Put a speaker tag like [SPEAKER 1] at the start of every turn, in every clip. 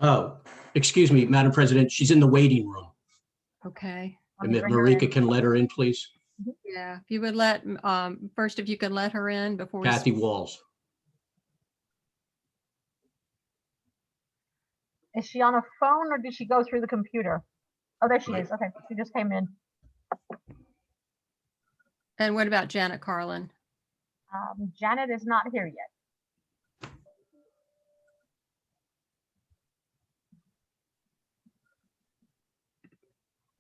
[SPEAKER 1] Oh, excuse me, Madam President, she's in the waiting room.
[SPEAKER 2] Okay.
[SPEAKER 1] And if Marika can let her in, please.
[SPEAKER 2] Yeah, if you would let, first, if you could let her in before we.
[SPEAKER 1] Kathy Walls.
[SPEAKER 3] Is she on a phone or did she go through the computer? Oh, there she is. Okay, she just came in.
[SPEAKER 2] And what about Janet Carlin?
[SPEAKER 3] Janet is not here yet.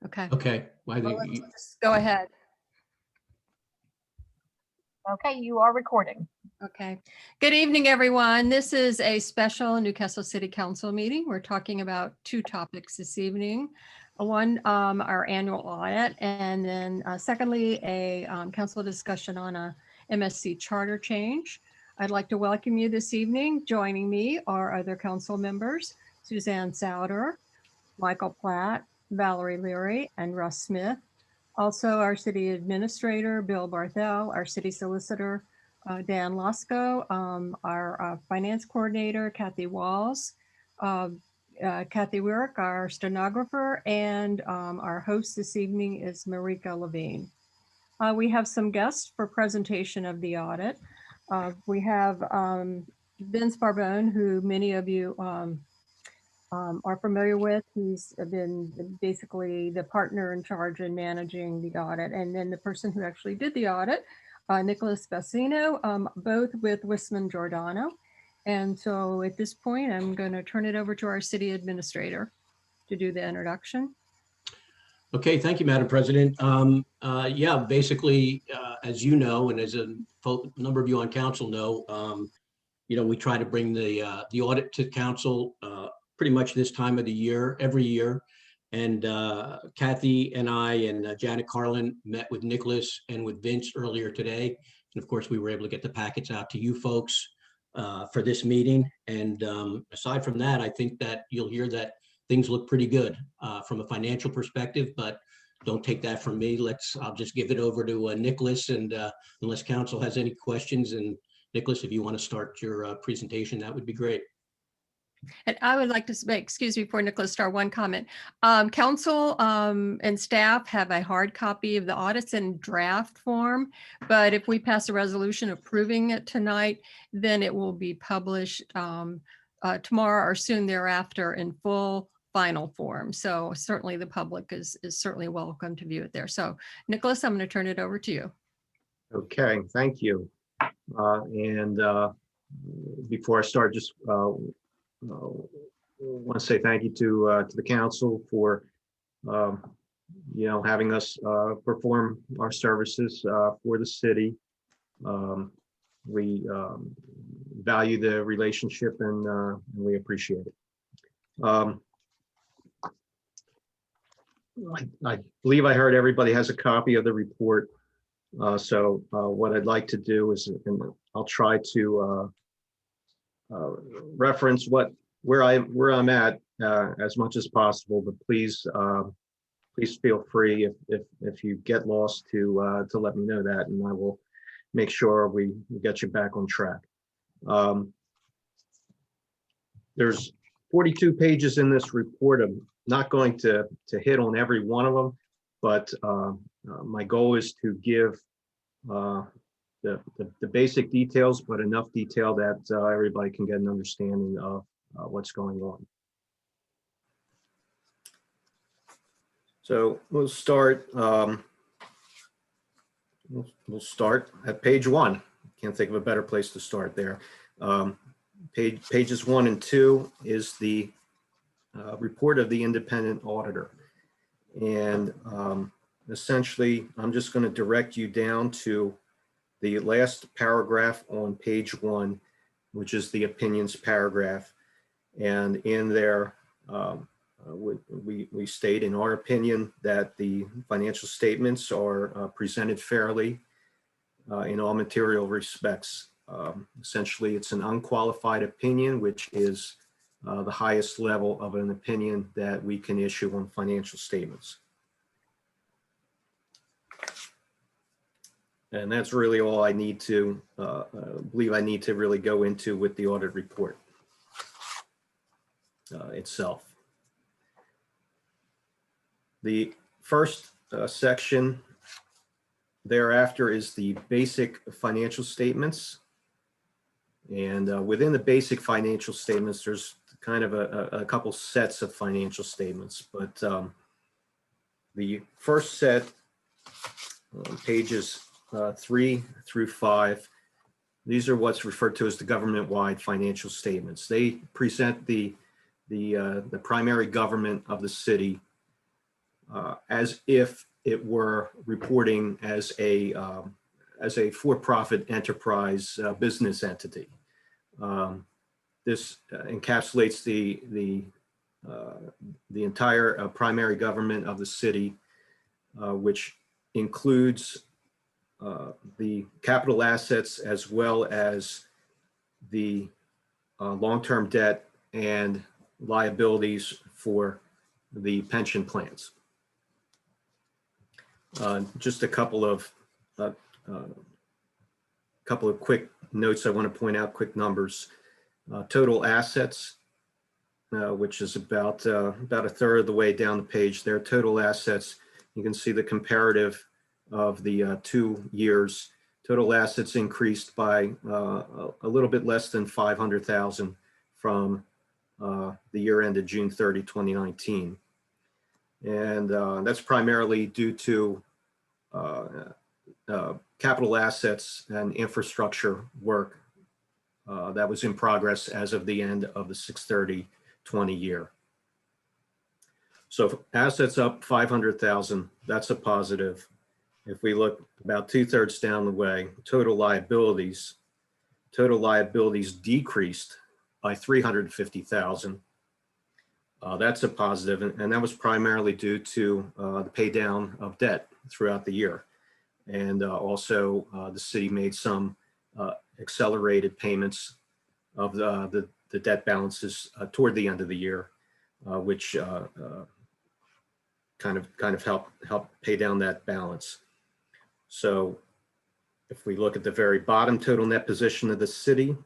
[SPEAKER 2] Okay.
[SPEAKER 1] Okay. Well,
[SPEAKER 2] Well, let's just go ahead.
[SPEAKER 3] Okay, you are recording.
[SPEAKER 2] Okay. Good evening, everyone. This is a special Newcastle City Council meeting. We're talking about two topics this evening. One, our annual audit, and then secondly, a council discussion on a MSc Charter change. I'd like to welcome you this evening. Joining me are other council members, Suzanne Souter, Michael Platt, Valerie Leary, and Russ Smith. Also, our city administrator, Bill Barthel, our city solicitor, Dan Lasco, our finance coordinator, Kathy Walls, Kathy Wirk, our stenographer, and our host this evening is Marika Levine. We have some guests for presentation of the audit. We have Vince Barbone, who many of you are familiar with. He's been basically the partner in charge in managing the audit, and then the person who actually did the audit, Nicholas Bassino, both with Wisman Giordano. And so at this point, I'm going to turn it over to our city administrator to do the introduction.
[SPEAKER 1] Okay, thank you, Madam President. Yeah, basically, as you know, and as a number of you on council know, we try to bring the audit to council pretty much this time of the year, every year. And Kathy and I and Janet Carlin met with Nicholas and with Vince earlier today. And of course, we were able to get the packets out to you folks for this meeting. And aside from that, I think that you'll hear that things look pretty good from a financial perspective, but don't take that from me. I'll just give it over to Nicholas, and unless council has any questions, and Nicholas, if you want to start your presentation, that would be great.
[SPEAKER 2] And I would like to make, excuse me, before Nicholas start, one comment. Council and staff have a hard copy of the audits in draft form, but if we pass a resolution approving it tonight, then it will be published tomorrow or soon thereafter in full final form. So certainly the public is certainly welcome to view it there. So Nicholas, I'm going to turn it over to you.
[SPEAKER 4] Okay, thank you. Before I start, just want to say thank you to the council for having us perform our services for the city. We value the relationship, and we appreciate it. I believe I heard everybody has a copy of the report. So what I'd like to do is, and I'll try to reference where I'm at as much as possible, but please feel free if you get lost to let me know that, and I will make sure we get you back on track. There's 42 pages in this report. I'm not going to hit on every one of them, but my goal is to give the basic details, but enough detail that everybody can get an understanding of what's going on. So we'll start. We'll start at page 1. Can't think of a better place to start there. Pages 1 and 2 is the report of the independent auditor, and essentially, I'm just going to direct you down to the last paragraph on page 1, which is the opinions paragraph. And in there, we state, in our opinion, that the financial statements are presented fairly in all material respects. Essentially, it's an unqualified opinion, which is the highest level of an opinion that we can issue on financial statements. And that's really all I need to believe I need to really go into with the audit report. itself. The first section thereafter is the basic financial statements. And within the basic financial statements, there's kind of a couple sets of financial statements. But the first set, pages 3 through 5, these are what's referred to as the government-wide financial statements. They present the primary government of the city as if it were reporting as a for-profit enterprise business entity. This encapsulates the entire primary government of the city, which includes the capital assets as well as the long-term debt and liabilities for the pension plans. Just a couple of quick notes I want to point out, quick numbers. Total assets, which is about a third of the way down the page there. Total assets, you can see the comparative of the 2 years. Total assets increased by a little bit less than 500,000 from the year ended June 30, 2019. And that's primarily due to capital assets and infrastructure work that was in progress as of the end of the 6/30/20 year. So assets up 500,000, that's a positive. If we look about 2/3 down the way, total liabilities decreased by 350,000. That's a positive, and that was primarily due to the pay down of debt throughout the year. And also the city made some accelerated payments of the debt balances toward the end of the year, which kind of help pay down that balance. So if we look at the very bottom, total net position of the city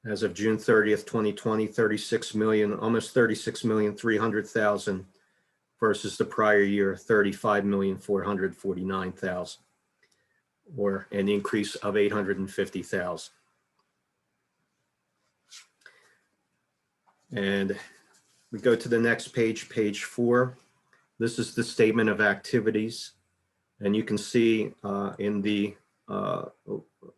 [SPEAKER 4] as of June 30th, 2020, 36 million, almost 36,300,000 versus the prior year, 35,449,000, or an increase of 850,000. And we go to the next page, page 4. This is the statement of activities. And you can see in the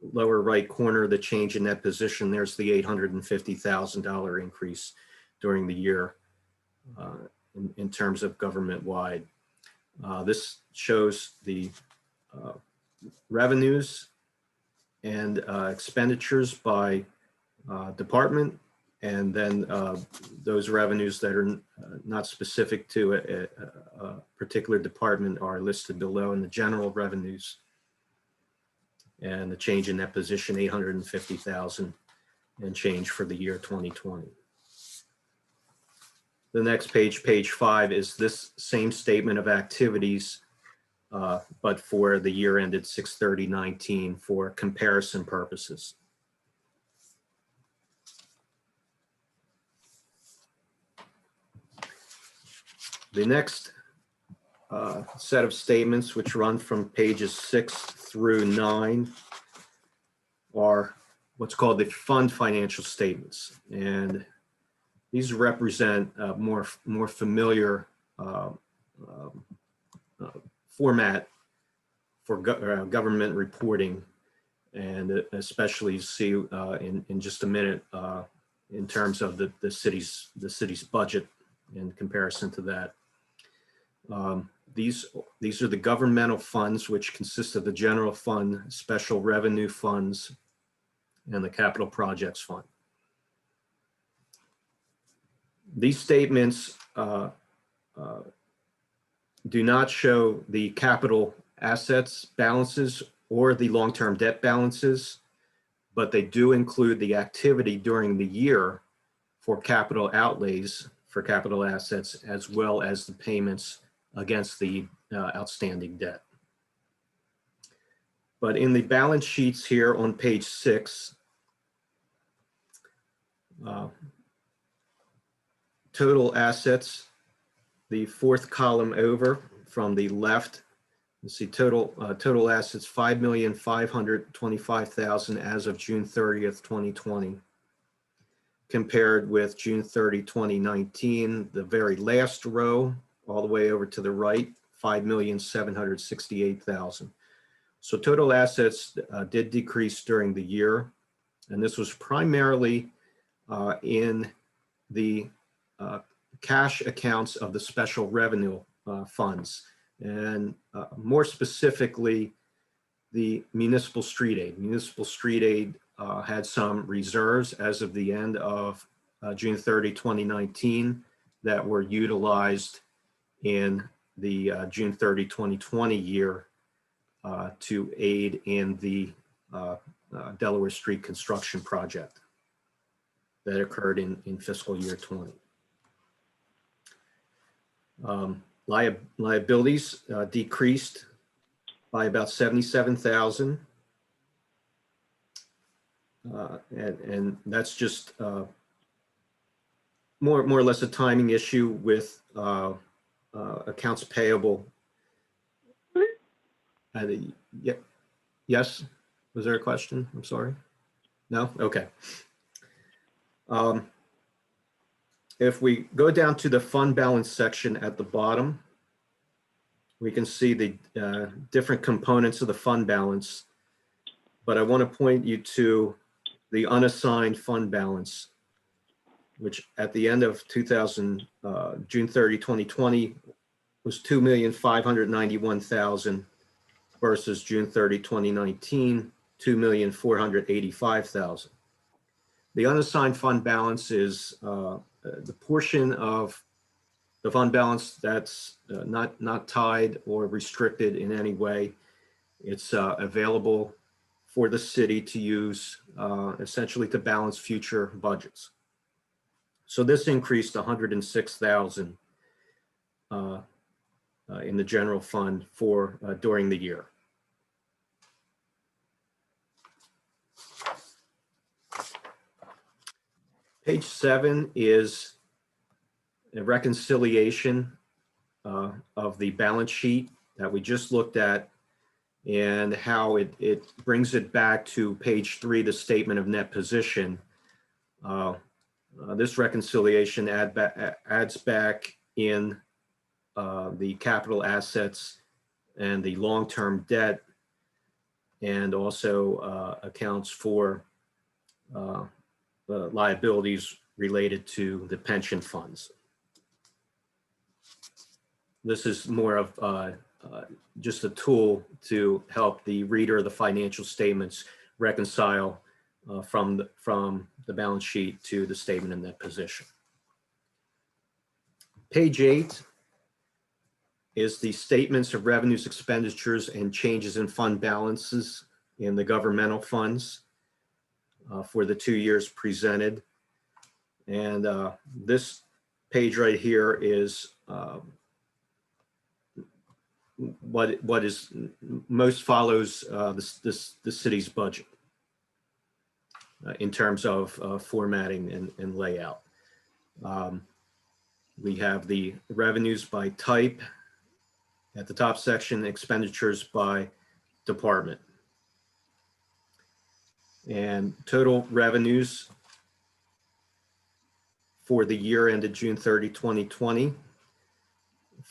[SPEAKER 4] lower right corner, the change in that position. There's the $850,000 increase during the year in terms of government-wide. This shows the revenues and expenditures by department, and then those revenues that are not specific to a particular department are listed below in the general revenues. And the change in that position, 850,000 and change for the year 2020. The next page, page 5, is this same statement of activities, but for the year ended 6/30/19 for comparison purposes. The next set of statements, which run from pages 6 through 9, are what's called the fund financial statements. And these represent a more familiar format for government reporting, and especially you see in just a minute in terms of the city's budget in comparison to that. These are the governmental funds, which consist of the general fund, special revenue funds, and the capital projects fund. These statements do not show the capital assets balances or the long-term debt balances, but they do include the activity during the year for capital outlays for capital assets, as well as the payments against the outstanding debt. But in the balance sheets here on page 6, total assets, the fourth column over from the left, you see total assets, 5,525,000 as of June 30th, 2020. Compared with June 30, 2019, the very last row, all the way over to the right, 5,768,000. So total assets did decrease during the year, and this was primarily in the cash accounts of the special revenue funds, and more specifically, the municipal street aid. Municipal street aid had some reserves as of the end of June 30, 2019 that were utilized in the June 30, 2020 year to aid in the Delaware Street construction project that occurred in fiscal year 20. Liabilities decreased by about 77,000. And that's just more or less a timing issue with accounts payable. Yes, was there a question? I'm sorry. No? Okay. If we go down to the fund balance section at the bottom, we can see the different components of the fund balance, but I want to point you to the unassigned fund balance, which at the end of June 30, 2020 was 2,591,000 versus June 30, 2019, 2,485,000. The unassigned fund balance is the portion of the fund balance that's not tied or restricted in any way. It's available for the city to use essentially to balance future budgets. So this increased 106,000 in the general fund for during the year. Page 7 is a reconciliation of the balance sheet that we just looked at and how it brings it back to page 3, the statement of net position. This reconciliation adds back in the capital assets and the long-term debt, and also accounts for the liabilities related to the pension funds. This is more of just a tool to help the reader of the financial statements reconcile from the balance sheet to the statement of net position. Page 8 is the statements of revenues, expenditures, and changes in fund balances in the governmental funds for the 2 years presented. And this page right here is what is most follows the city's budget in terms of formatting and layout. We have the revenues by type at the top section, expenditures by department. And total revenues for the year ended June 30, 2020,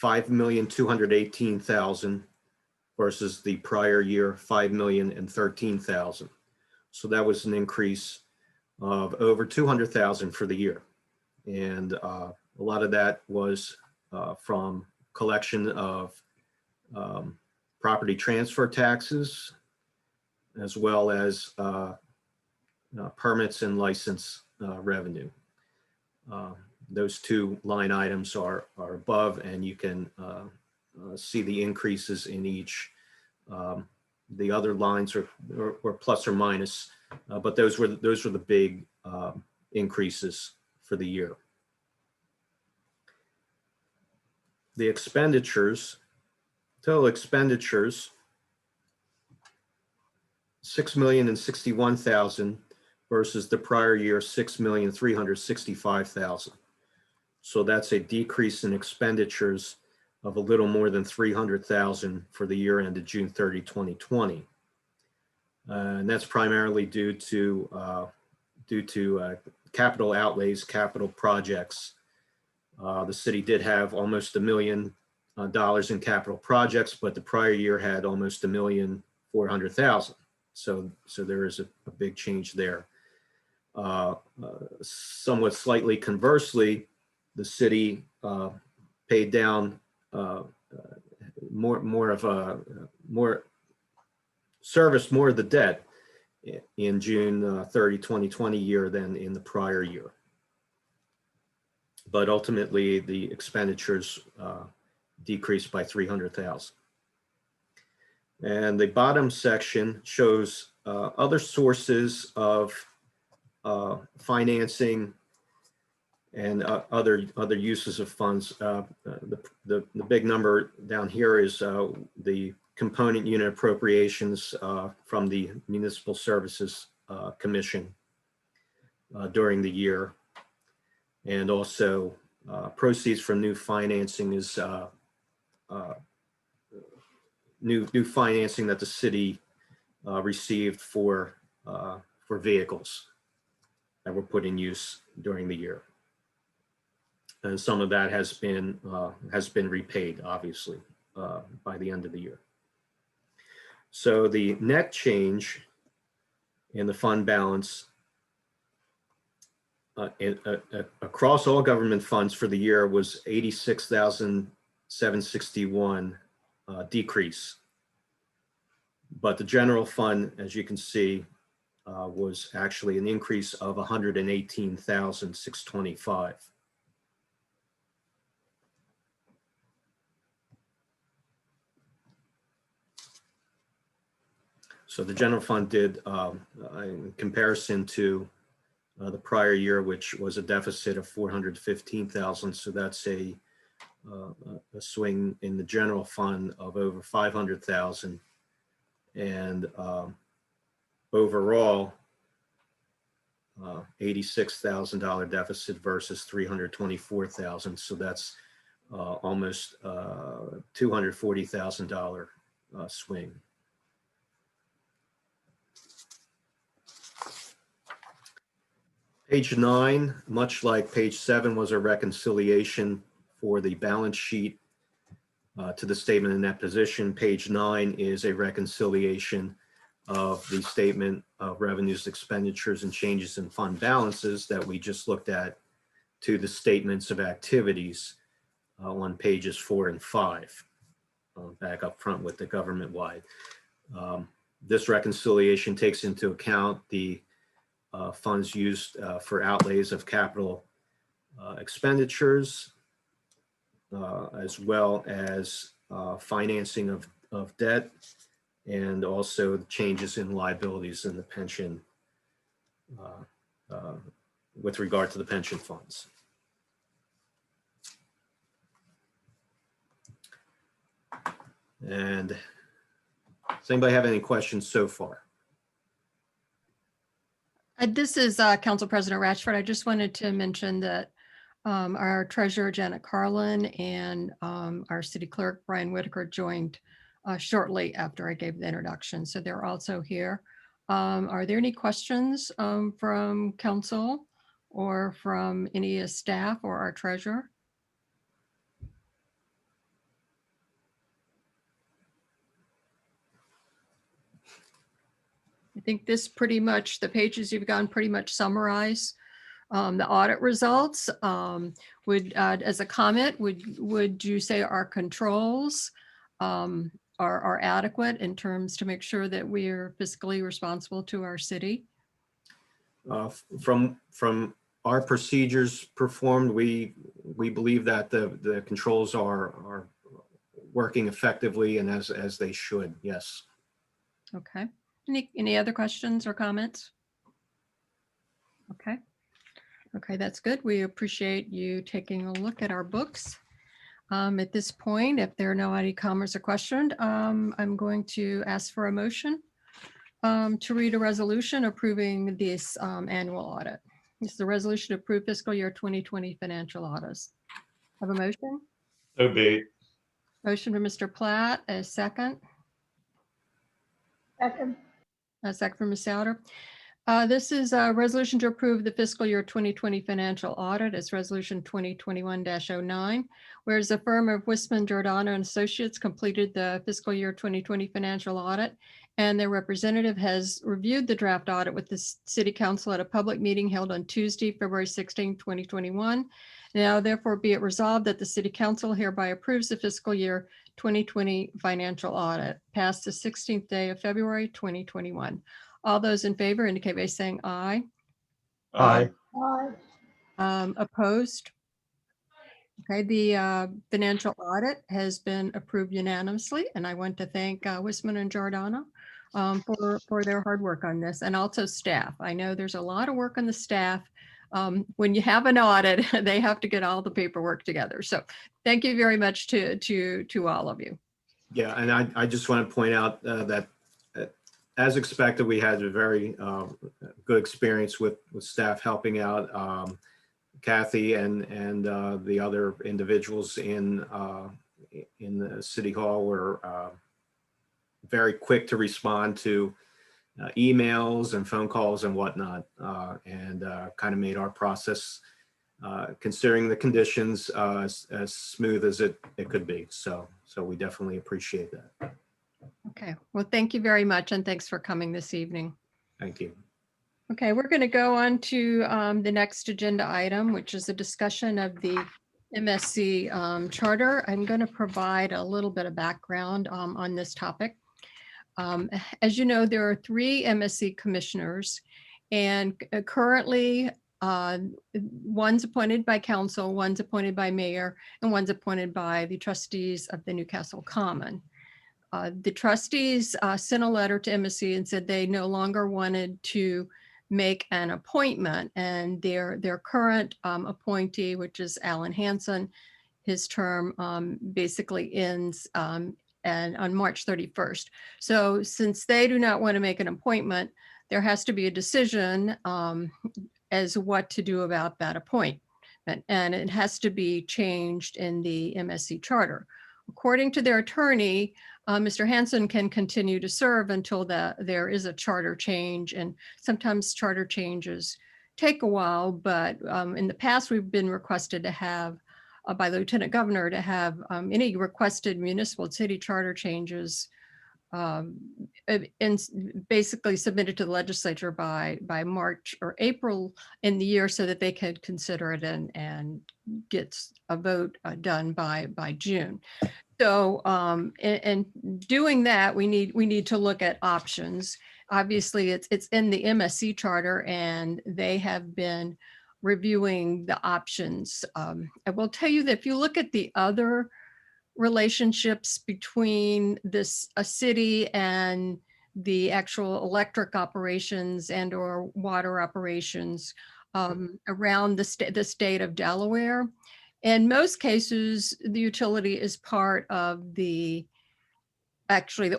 [SPEAKER 4] 5,218,000 versus the prior year, 5,013,000. So that was an increase of over 200,000 for the year. And a lot of that was from collection of property transfer taxes, as well as permits and license revenue. Those two line items are above, and you can see the increases in each. The other lines are plus or minus, but those were the big increases for the year. The expenditures, total expenditures, 6,061,000 versus the prior year, 6,365,000. So that's a decrease in expenditures of a little more than $300,000 for the year ended June 30, 2020. And that's primarily due to capital outlays, capital projects. The city did have almost $1 million in capital projects, but the prior year had almost $1,400,000. So there is a big change there. Somewhat slightly conversely, the city paid down serviced more of the debt in June 30, 2020 year than in the prior year. But ultimately, the expenditures decreased by $300,000. And the bottom section shows other sources of financing and other uses of funds. The big number down here is the component unit appropriations from the Municipal Services Commission during the year. And also proceeds from new financing is new financing that the city received for vehicles that were put in use during the year. And some of that has been repaid, obviously, by the end of the year. So the net change in the fund balance across all government funds for the year was $86,761 decrease. But the general fund, as you can see, was actually an increase of $118,625. So the general fund did, in comparison to the prior year, which was a deficit of $415,000. So that's a swing in the general fund of over $500,000. And overall, $86,000 deficit versus $324,000. So that's almost $240,000 swing. Page 9, much like page 7, was a reconciliation for the balance sheet to the statement of net position. Page 9 is a reconciliation of the statement of revenues, expenditures, and changes in fund balances that we just looked at to the statements of activities on pages 4 and 5, back up front with the government-wide. This reconciliation takes into account the funds used for outlays of capital expenditures, as well as financing of debt, and also changes in liabilities in the pension with regard to the pension funds. And does anybody have any questions so far?
[SPEAKER 2] This is Council President Ratchford. I just wanted to mention that our treasurer, Janet Carlin, and our city clerk, Brian Whitaker, joined shortly after I gave the introduction. So they're also here. Are there any questions from council or from any staff or our treasurer? I think this pretty much, the pages you've gone pretty much summarize the audit results. As a comment, would you say our controls are adequate in terms to make sure that we are fiscally responsible to our city?
[SPEAKER 4] From our procedures performed, we believe that the controls are working effectively and as they should. Yes.
[SPEAKER 2] Okay. Any other questions or comments? Okay. Okay, that's good. We appreciate you taking a look at our books. At this point, if there are no any comments or questions, I'm going to ask for a motion to read a resolution approving this annual audit. This is the resolution to approve fiscal year 2020 financial audits. Have a motion?
[SPEAKER 5] So be it.
[SPEAKER 2] Motion for Mr. Platt, a second.
[SPEAKER 3] Second.
[SPEAKER 2] A second from Ms. Souter. This is a resolution to approve the fiscal year 2020 financial audit. It's resolution 2021-09. Whereas the firm of Wisman, Giordano and Associates completed the fiscal year 2020 financial audit, and their representative has reviewed the draft audit with the City Council at a public meeting held on Tuesday, February 16, 2021. Now therefore be it resolved that the City Council hereby approves the fiscal year 2020 financial audit passed the 16th day of February 2021. All those in favor indicate by saying aye.
[SPEAKER 5] Aye.
[SPEAKER 2] Opposed? Okay, the financial audit has been approved unanimously, and I want to thank Wisman and Giordano for their hard work on this, and also staff. I know there's a lot of work on the staff. When you have an audit, they have to get all the paperwork together. So thank you very much to all of you.
[SPEAKER 4] Yeah, and I just want to point out that as expected, we had a very good experience with staff helping out. Kathy and the other individuals in the City Hall were very quick to respond to emails and phone calls and whatnot, and kind of made our process, considering the conditions, as smooth as it could be. So we definitely appreciate that.
[SPEAKER 2] Okay, well, thank you very much, and thanks for coming this evening.
[SPEAKER 4] Thank you.
[SPEAKER 2] Okay, we're going to go on to the next agenda item, which is a discussion of the MSc Charter. I'm going to provide a little bit of background on this topic. As you know, there are 3 MSc commissioners, and currently one's appointed by council, one's appointed by mayor, and one's appointed by the trustees of the Newcastle Common. The trustees sent a letter to MSc and said they no longer wanted to make an appointment, and their current appointee, which is Alan Hansen, his term basically ends and on March 31st. So since they do not want to make an appointment, there has to be a decision as what to do about that appointment, and it has to be changed in the MSc Charter. According to their attorney, Mr. Hansen can continue to serve until there is a charter change, and sometimes charter changes take a while, but in the past we've been requested to have, by the Lieutenant Governor, to have any requested municipal city charter changes and basically submitted to the legislature by March or April in the year so that they could consider it and get a vote done by June. So in doing that, we need to look at options. Obviously, it's in the MSc Charter, and they have been reviewing the options. I will tell you that if you look at the other relationships between a city and the actual electric operations and or water operations around the state of Delaware, in most cases, the utility is part of the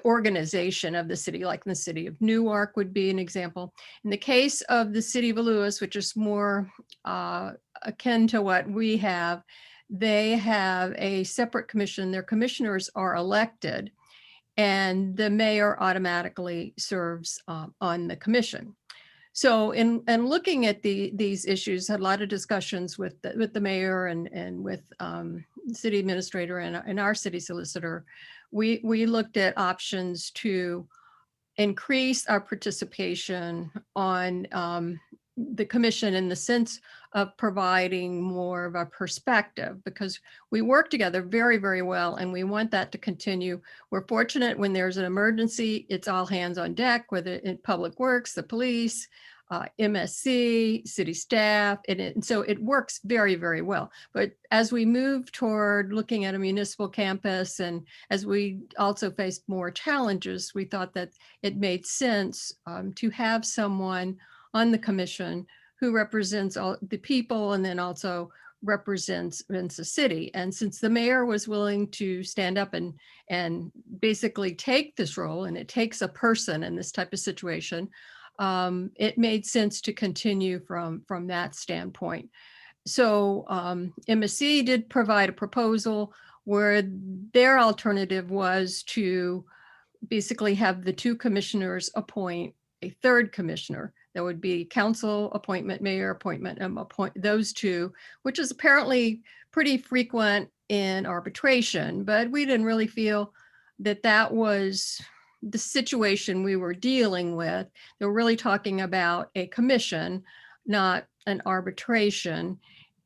[SPEAKER 2] organization of the city, like in the city of Newark would be an example. In the case of the city of Lewis, which is more akin to what we have, they have a separate commission. Their commissioners are elected, and the mayor automatically serves on the commission. So in looking at these issues, had a lot of discussions with the mayor and with city administrator and our city solicitor. We looked at options to increase our participation on the commission in the sense of providing more of a perspective, because we work together very, very well, and we want that to continue. We're fortunate when there's an emergency, it's all hands on deck, whether in public works, the police, MSc, city staff, and so it works very, very well. But as we move toward looking at a municipal campus, and as we also faced more challenges, we thought that it made sense to have someone on the commission who represents all the people and then also represents the city. And since the mayor was willing to stand up and basically take this role, and it takes a person in this type of situation, it made sense to continue from that standpoint. So MSC did provide a proposal where their alternative was to basically have the two commissioners appoint a third commissioner. There would be council appointment, mayor appointment, and appoint those two, which is apparently pretty frequent in arbitration, but we didn't really feel that that was the situation we were dealing with. They were really talking about a commission, not an arbitration.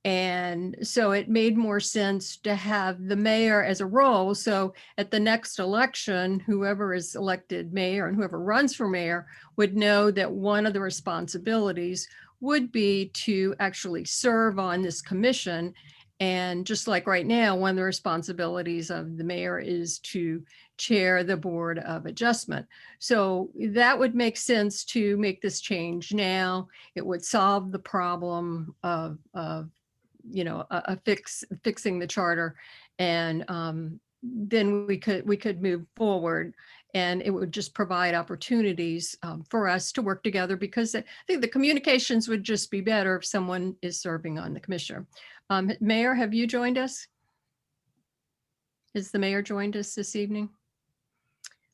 [SPEAKER 2] And so it made more sense to have the mayor as a role. So at the next election, whoever is elected mayor and whoever runs for mayor would know that one of the responsibilities would be to actually serve on this commission. And just like right now, one of the responsibilities of the mayor is to chair the Board of Adjustment. So that would make sense to make this change now. It would solve the problem of fixing the charter, and then we could move forward, and it would just provide opportunities for us to work together, because I think the communications would just be better if someone is serving on the commission. Mayor, have you joined us? Is the mayor joined us this evening?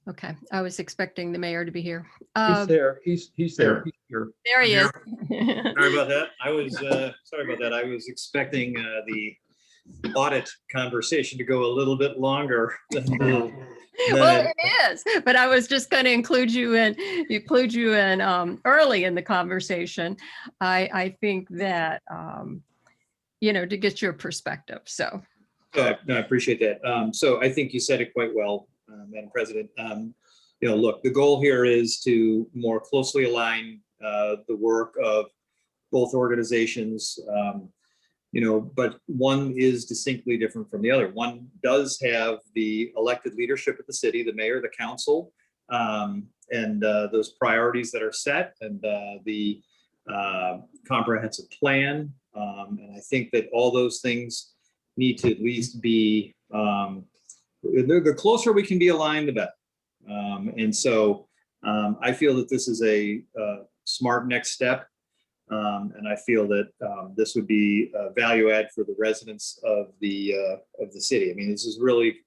[SPEAKER 2] Okay, I was expecting the mayor to be here.
[SPEAKER 6] He's there. He's there. He's here.
[SPEAKER 2] There he is.
[SPEAKER 7] Sorry about that. I was expecting the audit conversation to go a little bit longer.
[SPEAKER 2] Well, it is, but I was just going to include you in early in the conversation. I think that to get your perspective. So.
[SPEAKER 7] No, I appreciate that. So I think you said it quite well, Madam President. Look, the goal here is to more closely align the work of both organizations, but one is distinctly different from the other. One does have the elected leadership at the city, the mayor, the council, and those priorities that are set, and the comprehensive plan. And I think that all those things need to at least be, the closer we can be aligned, the better. And so I feel that this is a smart next step. And I feel that this would be a value add for the residents of the city. I mean, this is really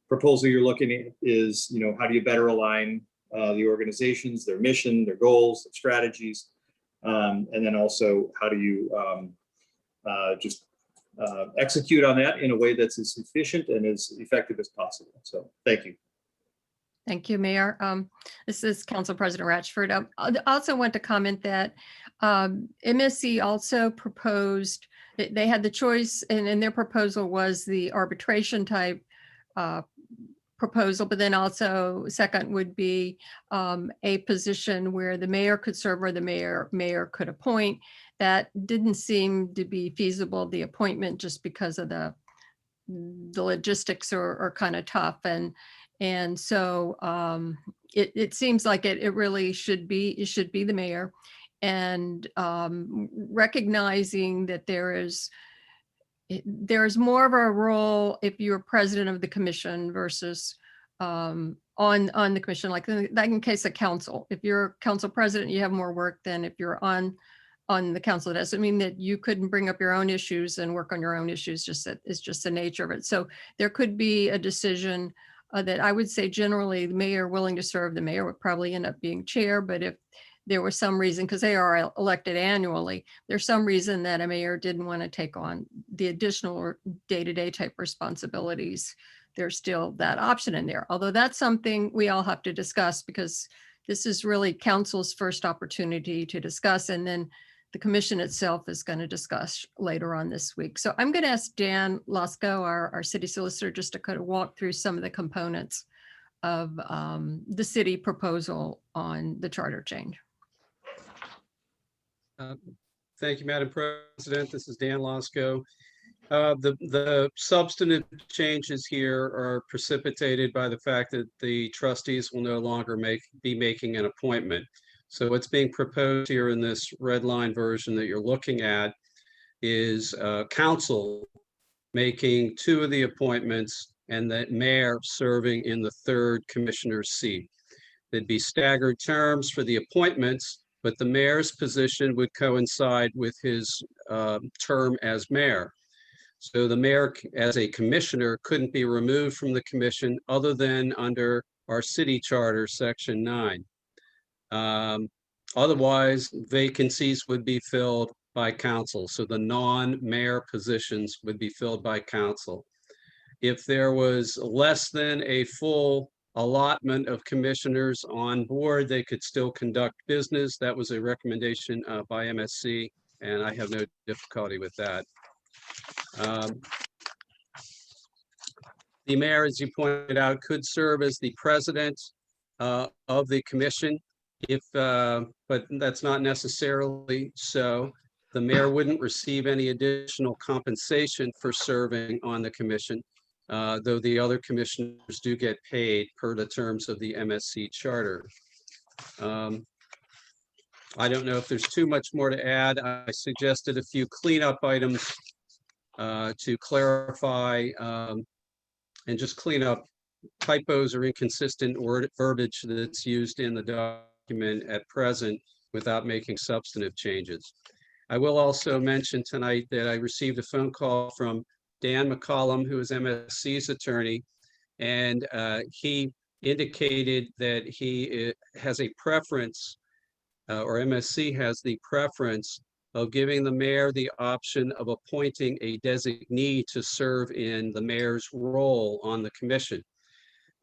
[SPEAKER 7] proposal you're looking at is, how do you better align the organizations, their mission, their goals, their strategies, and then also how do you execute on that in a way that's as efficient and as effective as possible. So thank you.
[SPEAKER 2] Thank you, Mayor. This is Council President Ratchford. I also want to comment that MSC also proposed, they had the choice, and their proposal was the arbitration type proposal, but then also second would be a position where the mayor could serve or the mayor could appoint. That didn't seem to be feasible, the appointment, just because of the logistics are kind of tough. And so it seems like it really should be the mayor, and recognizing that there is more of a role if you're president of the commission versus on the commission, like in case of council. If you're council president, you have more work than if you're on the council. It doesn't mean that you couldn't bring up your own issues and work on your own issues, just that it's just the nature of it. So there could be a decision that I would say generally the mayor willing to serve, the mayor would probably end up being chair, but if there was some reason, because they are elected annually, there's some reason that a mayor didn't want to take on the additional day-to-day type responsibilities, there's still that option in there. Although that's something we all have to discuss, because this is really council's first opportunity to discuss, and then the commission itself is going to discuss later on this week. So I'm going to ask Dan Lasco, our city solicitor, just to kind of walk through some of the components of the city proposal on the charter change.
[SPEAKER 6] Thank you, Madam President. This is Dan Lasco. The substantive changes here are precipitated by the fact that the trustees will no longer be making an appointment. So what's being proposed here in this red line version that you're looking at is council making two of the appointments and the mayor serving in the third commissioner's seat. There'd be staggered terms for the appointments, but the mayor's position would coincide with his term as mayor. So the mayor, as a commissioner, couldn't be removed from the commission other than under our city charter, section 9. Otherwise, vacancies would be filled by council. So the non-mayor positions would be filled by council. If there was less than a full allotment of commissioners on board, they could still conduct business. That was a recommendation by MSC, and I have no difficulty with that. The mayor, as you pointed out, could serve as the president of the commission, but that's not necessarily so. The mayor wouldn't receive any additional compensation for serving on the commission, though the other commissioners do get paid per the terms of the MSC Charter. I don't know if there's too much more to add. I suggested a few cleanup items to clarify and just clean up typos or inconsistent verbiage that's used in the document at present without making substantive changes. I will also mention tonight that I received a phone call from Dan McCollum, who is MSC's attorney, and he indicated that he has a preference, or MSC has the preference of giving the mayor the option of appointing a designee to serve in the mayor's role on the commission.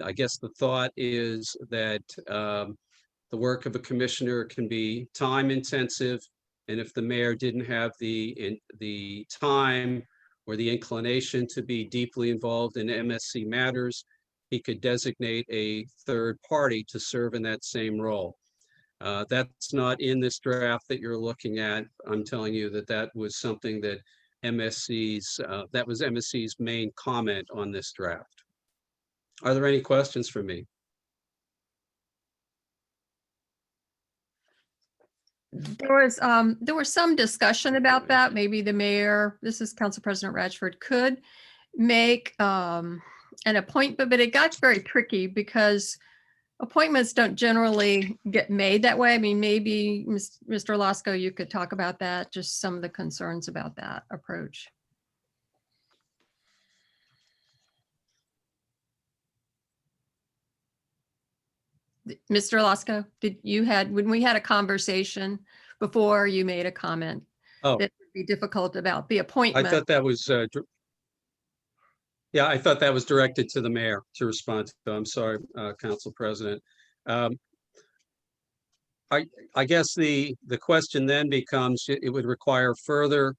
[SPEAKER 6] I guess the thought is that the work of a commissioner can be time intensive, and if the mayor didn't have the time or the inclination to be deeply involved in MSC matters, he could designate a third party to serve in that same role. That's not in this draft that you're looking at. I'm telling you that that was something that that was MSC's main comment on this draft. Are there any questions for me?
[SPEAKER 2] There was some discussion about that. Maybe the mayor, this is Council President Ratchford, could make an appointment, but it got very tricky because appointments don't generally get made that way. I mean, maybe Mr. Lasco, you could talk about that, just some of the concerns about that approach. Mr. Lasco, when we had a conversation before, you made a comment
[SPEAKER 6] Oh,
[SPEAKER 2] that would be difficult about the
[SPEAKER 6] I
[SPEAKER 2] appointment.
[SPEAKER 6] thought that was, yeah, I thought that was directed to the mayor to respond to. I'm sorry, Council President. I guess the question then becomes, it would require further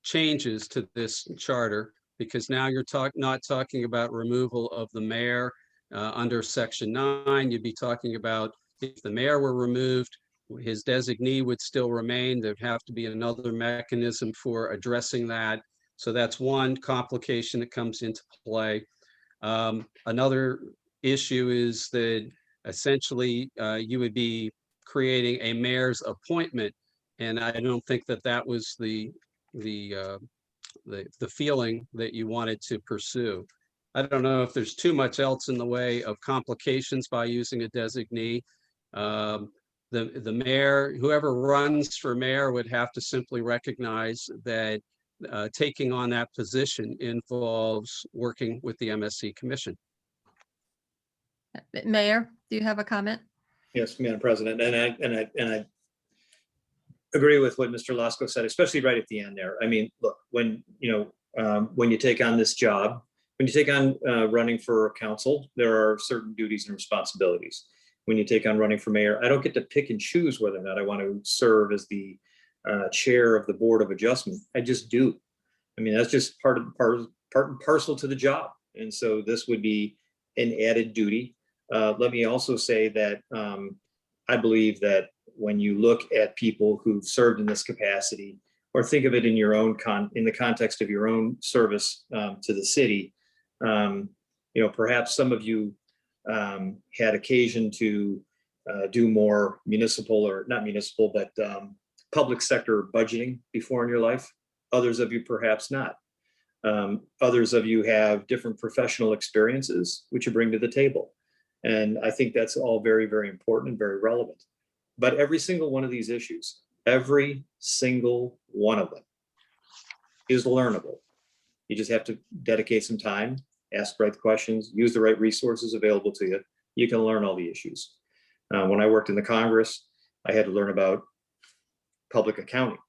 [SPEAKER 6] changes to this charter, because now you're not talking about removal of the mayor under section 9. You'd be talking about if the mayor were removed, his designee would still remain. There'd have to be another mechanism for addressing that. So that's one complication that comes into play. Another issue is that essentially you would be creating a mayor's appointment, and I don't think that that was the feeling that you wanted to pursue. I don't know if there's too much else in the way of complications by using a designee. The mayor, whoever runs for mayor, would have to simply recognize that taking on that position involves working with the MSC Commission.
[SPEAKER 2] Mayor, do you have a comment?
[SPEAKER 7] Yes, Madam President, and I agree with what Mr. Lasco said, especially right at the end there. I mean, look, when you take on this job, when you take on running for council, there are certain duties and responsibilities. When you take on running for mayor, I don't get to pick and choose whether or not I want to serve as the chair of the Board of Adjustment. I just do. I mean, that's just part and parcel to the job. And so this would be an added duty. Let me also say that I believe that when you look at people who've served in this capacity, or think of it in your own in the context of your own service to the city, perhaps some of you had occasion to do more municipal, or not municipal, but public sector budgeting before in your life. Others of you perhaps not. Others of you have different professional experiences which you bring to the table. And I think that's all very, very important and very relevant. But every single one of these issues, every single one of them is learnable. You just have to dedicate some time, ask the right questions, use the right resources available to you. You can learn all the issues. When I worked in the Congress, I had to learn about public accounting.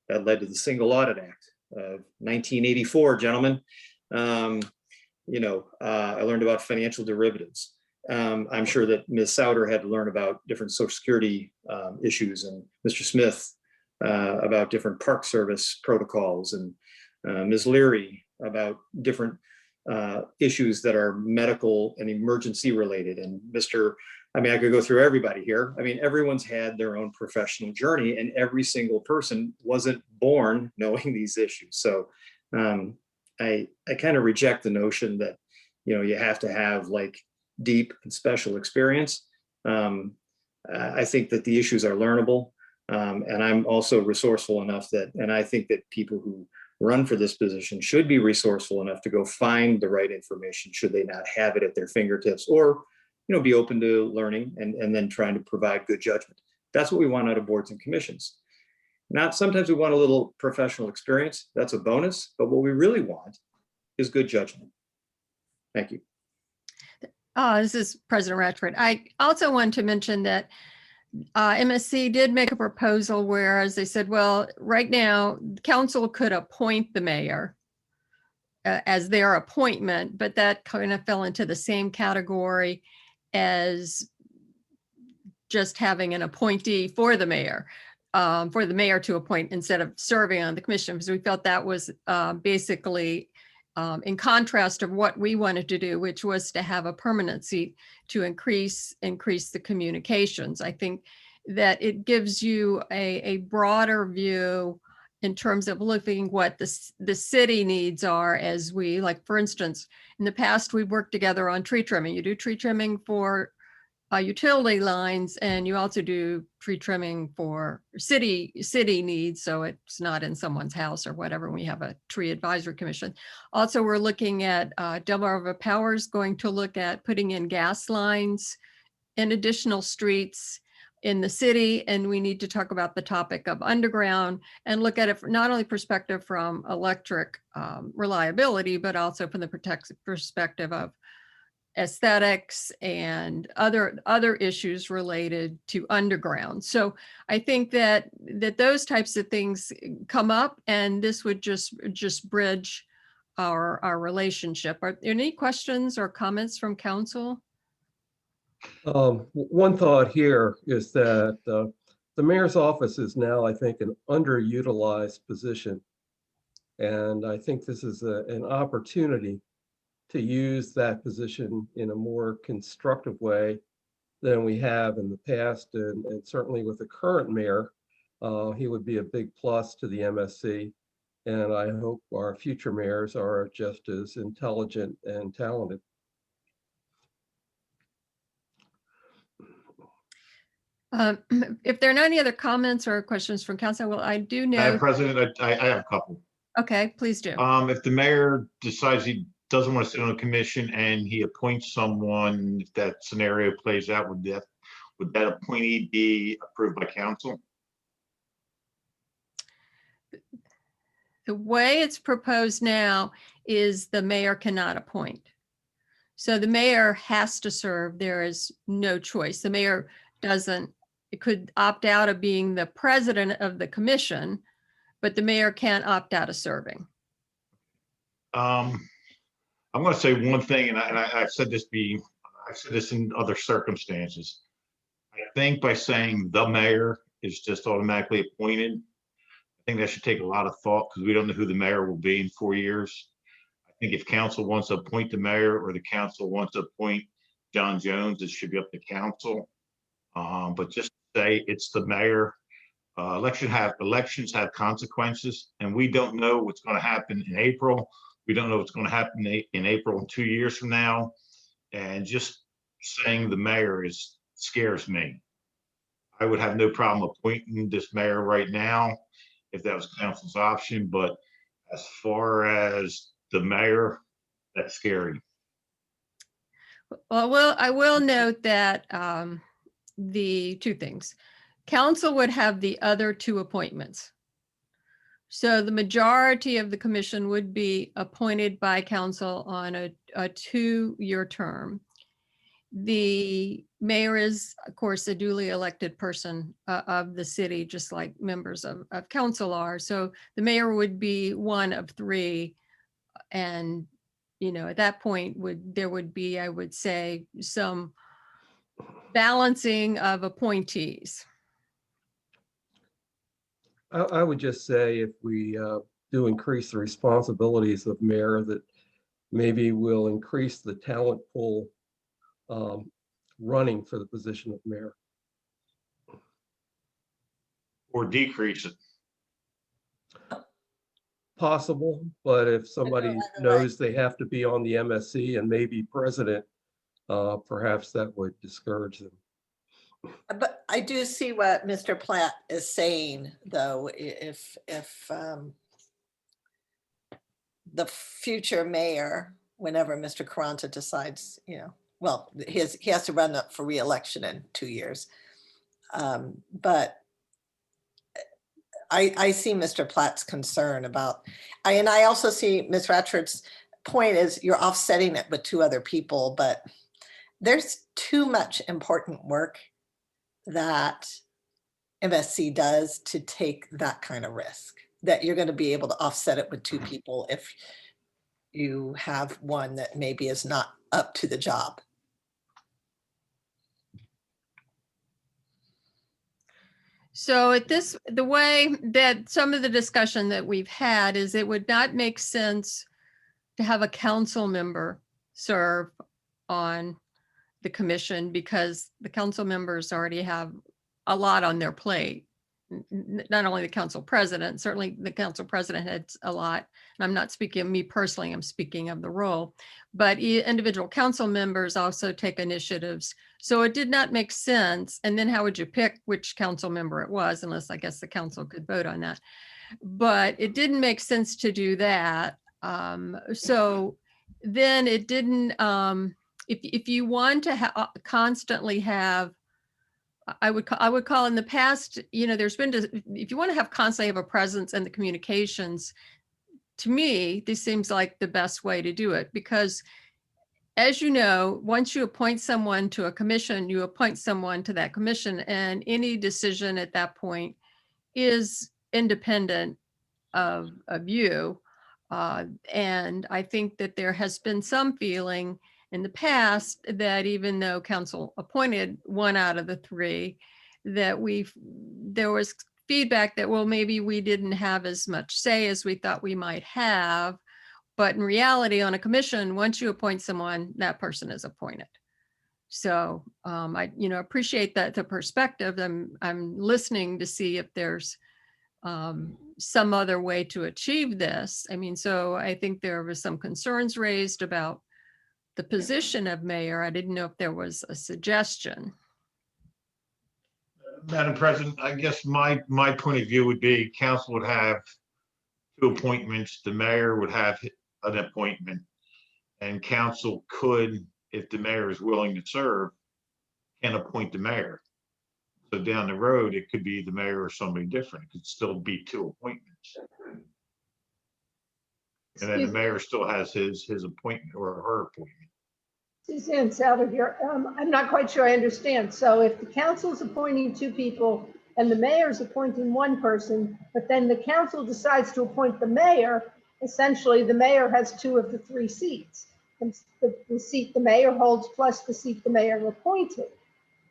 [SPEAKER 7] That led to the Single Audit Act of 1984, gentlemen. I learned about financial derivatives. I'm sure that Ms. Souter had to learn about different Social Security issues, and Mr. Smith about different Park Service protocols, and Ms. Leary about different issues that are medical and emergency related. And I could go through everybody here. I mean, everyone's had their own professional journey, and every single person wasn't born knowing these issues. So I kind of reject the notion that, you have to have like deep and special experience. I think that the issues are learnable. And I'm also resourceful enough and I think that people who run for this position should be resourceful enough to go find the right information should they not have it at their fingertips, or be open to learning and then trying to provide good judgment. That's what we want out of boards and commissions. Sometimes we want a little professional experience. That's a bonus, but what we really want is good judgment. Thank you.
[SPEAKER 2] This is President Ratchford. I also want to mention that MSC did make a proposal where, as they said, well, right now, council could appoint the mayor as their appointment, but that kind of fell into the same category as just having an appointee for the mayor to appoint instead of serving on the commission, because we felt that was basically in contrast of what we wanted to do, which was to have a permanent seat to increase the communications. I think that it gives you a broader view in terms of looking what the city needs are, as we, like, for instance, in the past, we've worked together on tree trimming. You do tree trimming for utility lines, and you also do tree trimming for city needs, so it's not in someone's house or whatever. We have a tree advisory commission. Also, we're looking at Delmarva Power's going to look at putting in gas lines in additional streets in the city, and we need to talk about the topic of underground and look at it from not only perspective from electric reliability, but also from the perspective of aesthetics and other issues related to underground. So I think that those types of things come up, and this would just bridge our relationship. Are there any questions or comments from council?
[SPEAKER 8] One thought here is that the mayor's office is now, I think, an underutilized position. And I think this is an opportunity to use that position in a more constructive way than we have in the past. And certainly with the current mayor, he would be a big plus to the MSC. And I hope our future mayors are just as intelligent and talented.
[SPEAKER 2] If there are not any other comments or questions from council, well, I do know.
[SPEAKER 5] Madam President, I have a couple.
[SPEAKER 2] Okay, please do.
[SPEAKER 5] If the mayor decides he doesn't want to sit on a commission and he appoints someone, if that scenario plays out, would that appointee be approved by council?
[SPEAKER 2] The way it's proposed now is the mayor cannot appoint. So the mayor has to serve. There is no choice. The mayor could opt out of being the president of the commission, but the mayor can't opt out of serving.
[SPEAKER 5] I'm going to say one thing, and I've said this in other circumstances. I think by saying the mayor is just automatically appointed, I think that should take a lot of thought, because we don't know who the mayor will be in 4 years. I think if council wants to appoint the mayor, or the council wants to appoint John Jones, it should be up to council. But just say it's the mayor. Elections have consequences, and we don't know what's going to happen in April. We don't know what's going to happen in April 2 years from now. And just saying the mayor scares me. I would have no problem appointing this mayor right now if that was council's option. But as far as the mayor, that's scary.
[SPEAKER 2] Well, I will note that the two things. Council would have the other two appointments. So the majority of the commission would be appointed by council on a two-year term. The mayor is, of course, a duly elected person of the city, just like members of council are. So the mayor would be one of three. And, at that point there would be, I would say, some balancing of appointees.
[SPEAKER 8] I would just say if we do increase the responsibilities of mayor, that maybe we'll increase the talent pool running for the position of mayor.
[SPEAKER 5] Or decrease it.
[SPEAKER 8] Possible, but if somebody
[SPEAKER 9] either way.
[SPEAKER 8] knows they have to be on the MSC and maybe president, perhaps that would discourage them.
[SPEAKER 9] But I do see what Mr. Platt is saying, though, if the future mayor, whenever Mr. Carranza decides, well, he has to run up for reelection in 2 years. But I see Mr. Platt's concern about, and I also see Ms. Ratchford's point is you're offsetting it with two other people, but there's too much important work that MSC does to take that kind of risk, that you're going to be able to offset it with two people if you have one that maybe is not up to the job.
[SPEAKER 2] So the way that some of the discussion that we've had is it would not make sense to have a council member serve on the commission because the council members already have a lot on their plate. Not only the council president, certainly the council president had a lot. And I'm not speaking of me personally, I'm speaking of the role, but individual council members also take initiatives. So it did not make sense. And then how would you pick which council member it was, unless I guess the council could vote on that. But it didn't make sense to do that. So then it didn't, if you want to constantly have, I would call in the past, there's been, if you want to constantly have a presence in the communications, to me, this seems like the best way to do it because as you know, once you appoint someone to a commission, you appoint someone to that commission and any decision at that point is independent of you. And I think that there has been some feeling in the past that even though council appointed one out of the three, that there was feedback that, well, maybe we didn't have as much say as we thought we might have. But in reality, on a commission, once you appoint someone, that person is appointed. So I appreciate that the perspective. I'm listening to see if there's some other way to achieve this. I mean, so I think there was some concerns raised about the position of mayor. I didn't know if there was a suggestion.
[SPEAKER 5] Madam President, I guess my point of view would be council would have two appointments. The mayor would have an appointment and council could, if the mayor is willing to serve, can appoint the mayor. So down the road, it could be the mayor or somebody different. It could still be two appointments. And then the mayor still has his appointment or her appointment.
[SPEAKER 10] Suzanne Souter here. I'm not quite sure I understand. So if the council is appointing two people and the mayor is appointing one person, but then the council decides to appoint the mayor, essentially the mayor has two of the three seats. And the seat the mayor holds plus the seat the mayor appointed.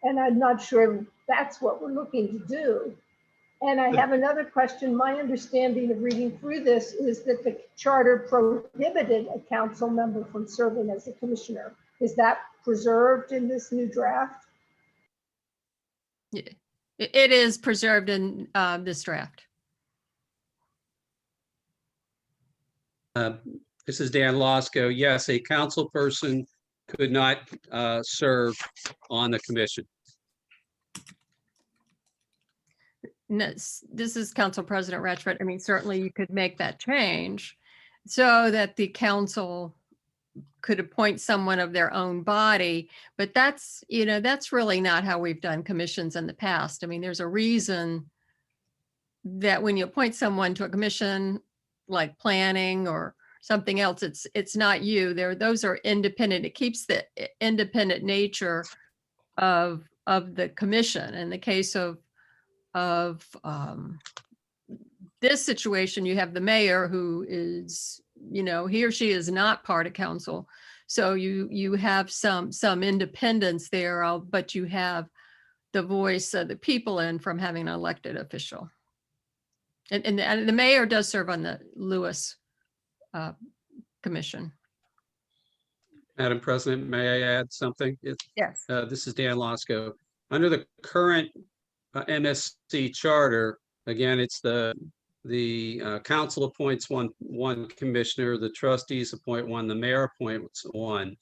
[SPEAKER 10] And I'm not sure that's what we're looking to do. And I have another question. My understanding of reading through this is that the charter prohibited a council member from serving as a commissioner. Is that preserved in this new draft?
[SPEAKER 2] Yeah, it is preserved in this draft.
[SPEAKER 6] This is Dan Losco. Yes, a council person could not serve on the commission.
[SPEAKER 2] No, this is Council President Ratchford. I mean, certainly you could make that change so that the council could appoint someone of their own body, but that's, that's really not how we've done commissions in the past. I mean, there's a reason that when you appoint someone to a commission like planning or something else, it's not you. Those are independent. It keeps the independent nature of the commission. In the case of this situation, you have the mayor who is, he or she is not part of council. So you have some independence there, but you have the voice of the people in from having an elected official. And the mayor does serve on the Lewis Commission.
[SPEAKER 6] Madam President, may I add something?
[SPEAKER 2] Yes.
[SPEAKER 6] This is Dan Losco. Under the current MSC Charter, again, it's the council appoints one commissioner, the trustees appoint one, the mayor appoints one.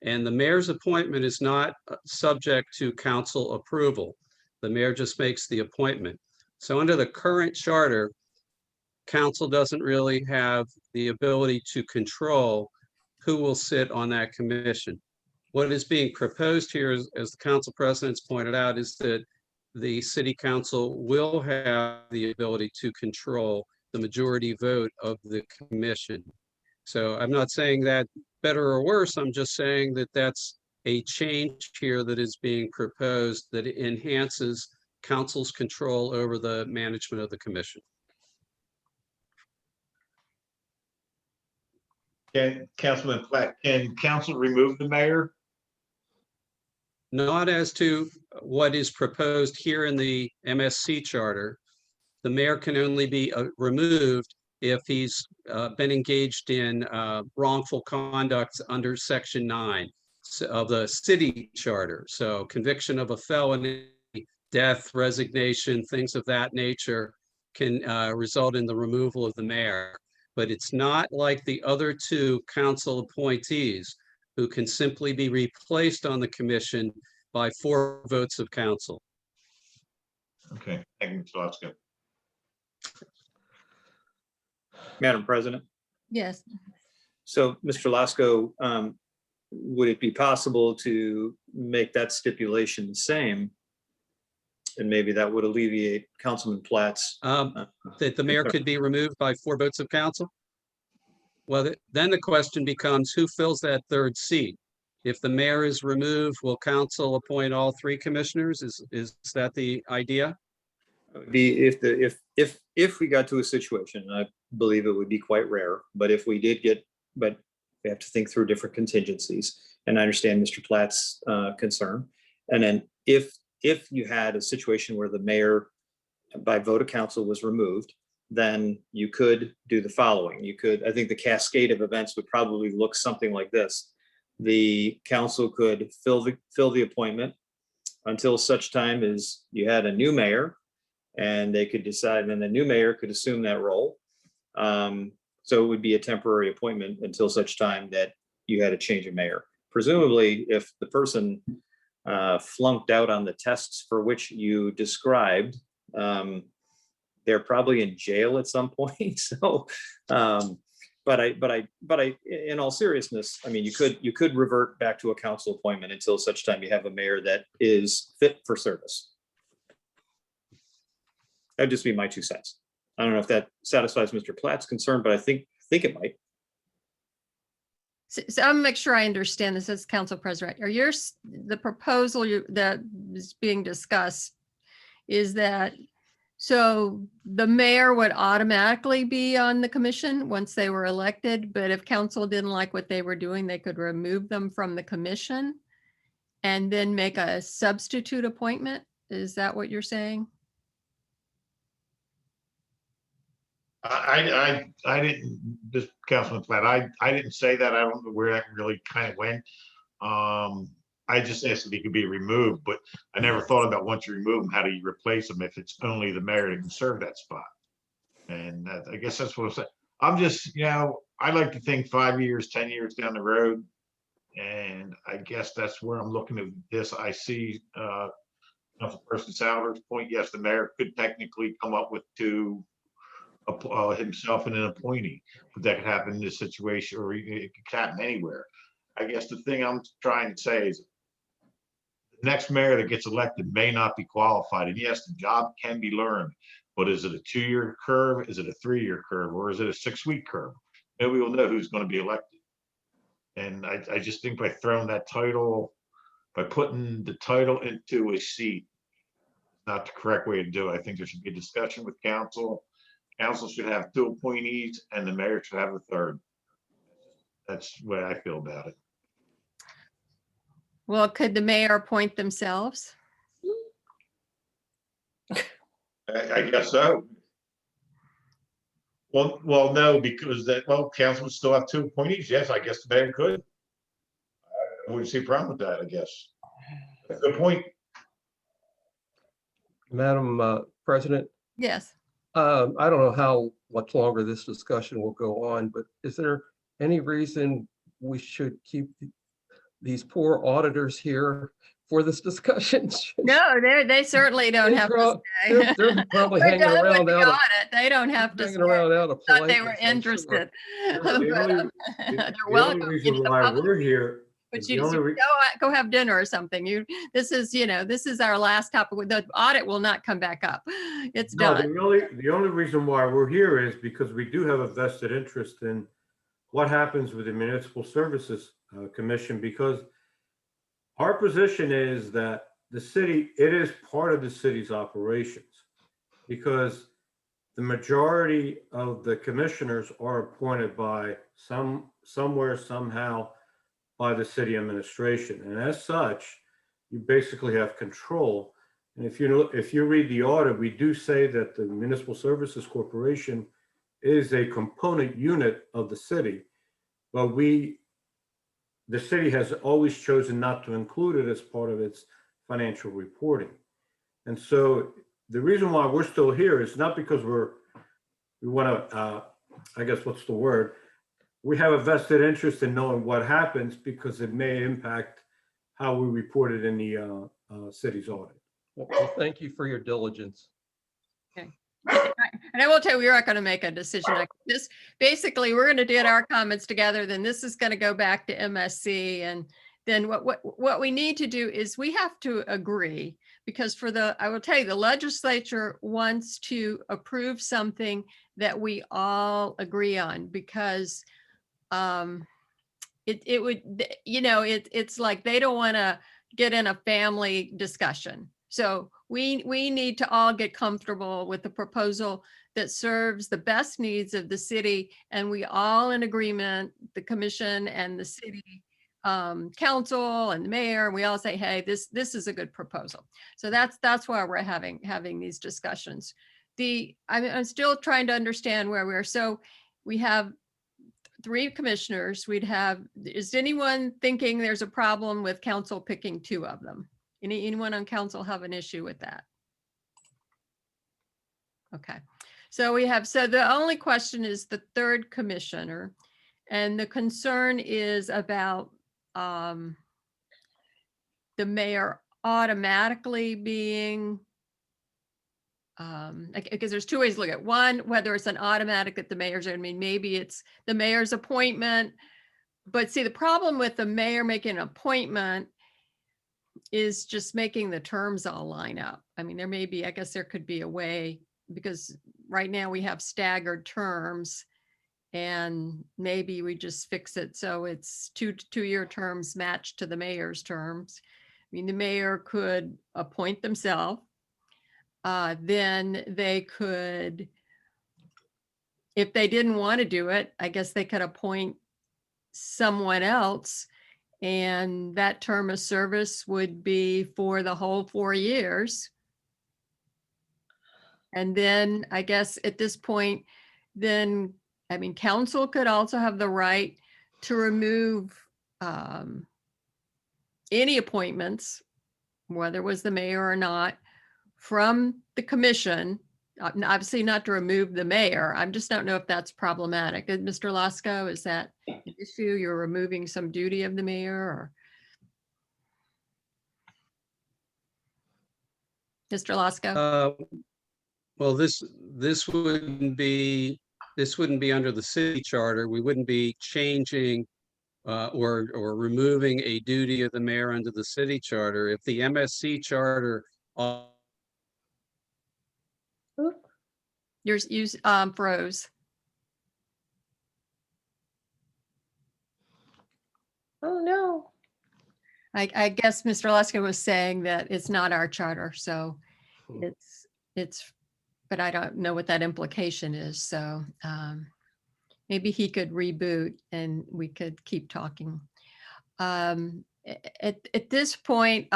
[SPEAKER 6] And the mayor's appointment is not subject to council approval. The mayor just makes the appointment. So under the current charter, council doesn't really have the ability to control who will sit on that commission. What is being proposed here, as the council presidents pointed out, is that the city council will have the ability to control the majority vote of the commission. So I'm not saying that better or worse, I'm just saying that that's a change here that is being proposed that enhances council's control over the management of the commission.
[SPEAKER 5] Councilman Platt, can council remove the mayor?
[SPEAKER 6] Not as to what is proposed here in the MSC Charter. The mayor can only be removed if he's been engaged in wrongful conduct under Section 9 of the city charter. So conviction of a felony, death, resignation, things of that nature can result in the removal of the mayor. But it's not like the other two council appointees who can simply be replaced on the commission by 4 votes of council.
[SPEAKER 5] Okay, thank you, Mr. Losco.
[SPEAKER 7] Madam President.
[SPEAKER 2] Yes.
[SPEAKER 7] So, Mr. Lasko, would it be possible to make that stipulation the same? And maybe that would alleviate Councilman Platt's.
[SPEAKER 6] That the mayor could be removed by 4 votes of council? Well, then the question becomes who fills that 3rd seat? If the mayor is removed, will council appoint all 3 commissioners? Is that the idea?
[SPEAKER 7] It would be if we got to a situation, and I believe it would be quite rare, but if we did but we have to think through different contingencies. And I understand Mr. Platt's concern. And then if you had a situation where the mayor by vote of council was removed, then you could do the following. I think the cascade of events would probably look something like this. The council could fill the appointment until such time as you had a new mayor, and they could decide, and then the new mayor could assume that role. So it would be a temporary appointment until such time that you had a change of mayor. Presumably, if the person flunked out on the tests for which you described, they're probably in jail at some point. So, but in all seriousness, I mean, you could revert back to a council appointment until such time you have a mayor that is fit for service. That'd just be my 2 cents. I don't know if that satisfies Mr. Platt's concern, but I think it might.
[SPEAKER 2] So I'm gonna make sure I understand this as council president. The proposal that is being discussed is that, so the mayor would automatically be on the commission once they were elected, but if council didn't like what they were doing, they could remove them from the commission and then make a substitute appointment? Is that what you're saying?
[SPEAKER 5] I didn't, this Councilman Platt, I didn't say that. I don't know where that really kind of went. I just asked if he could be removed, but I never thought about once you remove him, how do you replace him if it's only the mayor that can serve that spot? And I guess that's what I'm saying. I'm just, I like to think 5 years, 10 years down the road. And I guess that's where I'm looking at this. I see Councilperson Salver's point. Yes, the mayor could technically come up with 2 himself and an appointee, but that could happen in this situation, or it could happen anywhere. I guess the thing I'm trying to say is the next mayor that gets elected may not be qualified. And yes, the job can be learned, but is it a 2-year curve? Is it a 3-year curve? Or is it a 6-week curve? Nobody will know who's going to be elected. And I just think by throwing that title, by putting the title into a seat, not the correct way to do it. I think there should be a discussion with council. Council should have 2 appointees and the mayor should have a 3rd. That's the way I feel about it.
[SPEAKER 2] Well, could the mayor appoint themselves?
[SPEAKER 5] I guess so. Well, no, because council would still have 2 appointees. Yes, I guess the mayor could. I wouldn't see a problem with that, I guess. That's the point.
[SPEAKER 8] Madam President,
[SPEAKER 2] Yes.
[SPEAKER 8] I don't know how much longer this discussion will go on, but is there any reason we should keep these poor auditors here for this discussion?
[SPEAKER 2] No, they certainly don't have to stay.
[SPEAKER 8] They're probably
[SPEAKER 2] We're
[SPEAKER 8] hanging
[SPEAKER 2] done with
[SPEAKER 8] around
[SPEAKER 2] the
[SPEAKER 8] out of,
[SPEAKER 2] audit. They don't have to
[SPEAKER 8] hanging
[SPEAKER 2] stay.
[SPEAKER 8] around out of
[SPEAKER 2] Thought they were
[SPEAKER 8] politeness, I'm sure.
[SPEAKER 2] interested.
[SPEAKER 11] The
[SPEAKER 2] But,
[SPEAKER 11] only
[SPEAKER 2] they're
[SPEAKER 11] the
[SPEAKER 2] welcome.
[SPEAKER 11] only
[SPEAKER 2] You know,
[SPEAKER 11] reason why we're here,
[SPEAKER 2] But
[SPEAKER 11] the
[SPEAKER 2] you
[SPEAKER 11] only re-
[SPEAKER 2] go have dinner or something. This is our last topic. The audit will not come back up. It's
[SPEAKER 11] no,
[SPEAKER 2] done.
[SPEAKER 11] the only reason why we're here is because we do have a vested interest in what happens with the Municipal Services Commission, because our position is that the city, it is part of the city's operations, because the majority of the commissioners are appointed by somewhere, somehow by the city administration. And as such, you basically have control. And if you read the audit, we do say that the Municipal Services Corporation is a component unit of the city, but the city has always chosen not to include it as part of its financial reporting. And so the reason why we're still here is not because we want to, I guess, what's the word? We have a vested interest in knowing what happens because it may impact how we report it in the city's audit.
[SPEAKER 8] Well, thank you for your diligence.
[SPEAKER 2] And I will tell you, we're not going to make a decision like this. Basically, we're going to get our comments together. Then this is going to go back to MSC. And then what we need to do is we have to agree, because I will tell you, the legislature wants to approve something that we all agree on, because it would, it's like they don't want to get in a family discussion. So we need to all get comfortable with the proposal that serves the best needs of the city, and we all in agreement, the commission and the city council and the mayor, and we all say, hey, this is a good proposal. So that's why we're having these discussions. I'm still trying to understand where we are. So we have 3 commissioners. Is anyone thinking there's a problem with council picking 2 of them? Anyone on council have an issue with that? Okay, so the only question is the 3rd commissioner, and the concern is about the mayor automatically being, because there's 2 ways to look at it. One, whether it's an automatic that the mayor's, maybe it's the mayor's appointment. But see, the problem with the mayor making an appointment is just making the terms all line up. I guess there could be a way, because right now we have staggered terms, and maybe we just fix it so it's 2-year terms matched to the mayor's terms. The mayor could appoint themselves. Then they could, if they didn't want to do it, I guess they could appoint someone else, and that term of service would be for the whole 4 years. And then I guess at this point, then, council could also have the right to remove any appointments, whether it was the mayor or not, from the commission. Obviously not to remove the mayor. I just don't know if that's problematic. Mr. Lasco, is that an issue? You're removing some duty of the mayor, or? Mr. Lasco?
[SPEAKER 6] Well, this wouldn't be under the city charter. We wouldn't be changing or removing a duty of the mayor under the city charter, if the MSC charter
[SPEAKER 2] You froze.
[SPEAKER 9] Oh, no.
[SPEAKER 2] I guess Mr. Lesko was saying that it's not our charter, so it's, but I don't know what that implication is. So maybe he could reboot and we could keep talking. At this point,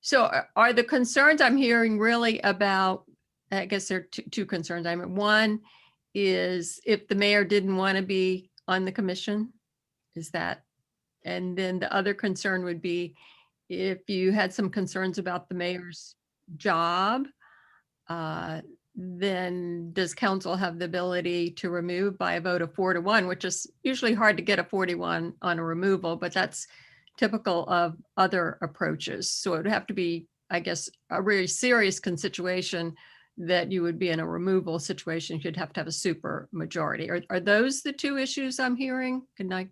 [SPEAKER 2] so are the concerns I'm hearing really about, I guess there are two concerns. I mean, one is if the mayor didn't want to be on the commission, is that, and then the other concern would be if you had some concerns about the mayor's job, then does council have the ability to remove by a vote of 4-1, which is usually hard to get a 41 on a removal, but that's typical of other approaches. So it would have to be, I guess, a really serious situation that you would be in a removal situation. You'd have to have a super majority. Are those the two issues I'm hearing? Good night.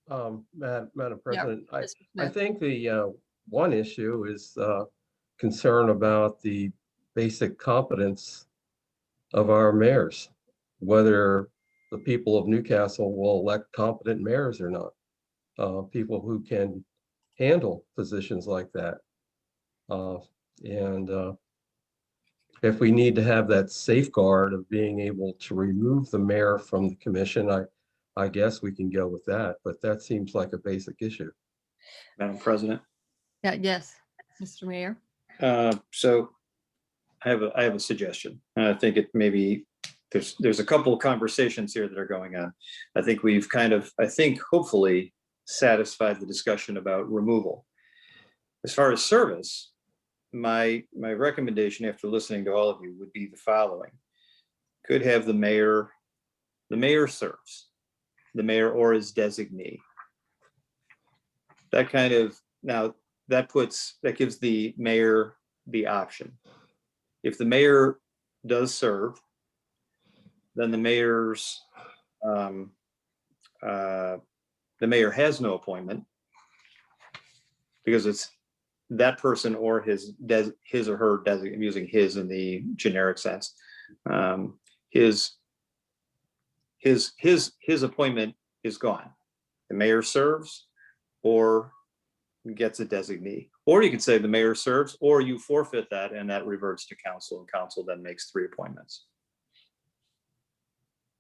[SPEAKER 8] Madam President,
[SPEAKER 2] Mr.
[SPEAKER 8] I
[SPEAKER 2] Smith.
[SPEAKER 8] think the one issue is concern about the basic competence of our mayors, whether the people of Newcastle will elect competent mayors or not, people who can handle positions like that. And if we need to have that safeguard of being able to remove the mayor from the commission, I guess we can go with that, but that seems like a basic issue.
[SPEAKER 7] Madam President.
[SPEAKER 2] Yeah, yes, Mr. Mayor.
[SPEAKER 7] So I have a suggestion. I think it maybe there's a couple of conversations here that are going on. I think we've kind of, I think hopefully satisfied the discussion about removal. As far as service, my recommendation after listening to all of you would be the following. Could have the mayor serves, the mayor or his designee. That kind of, now that gives the mayor the option. If the mayor does serve, then the mayor has no appointment because it's that person or his or her designate. I'm using his in the generic sense. His appointment is gone. The mayor serves or gets a designee. Or you could say the mayor serves, or you forfeit that and that reverts to council, and council then makes 3 appointments.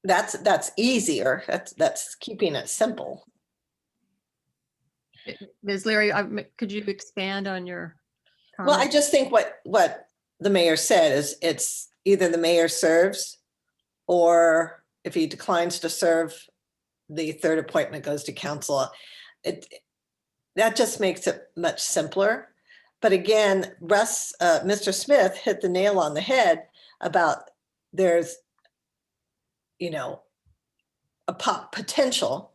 [SPEAKER 9] That's easier. That's keeping it simple.
[SPEAKER 2] Ms. Leary, could you expand on your
[SPEAKER 9] Well, I
[SPEAKER 2] comment?
[SPEAKER 9] just think what the mayor said is it's either the mayor serves, or if he declines to serve, the third appointment goes to council. That just makes it much simpler. But again, Mr. Smith hit the nail on the head about there's, a potential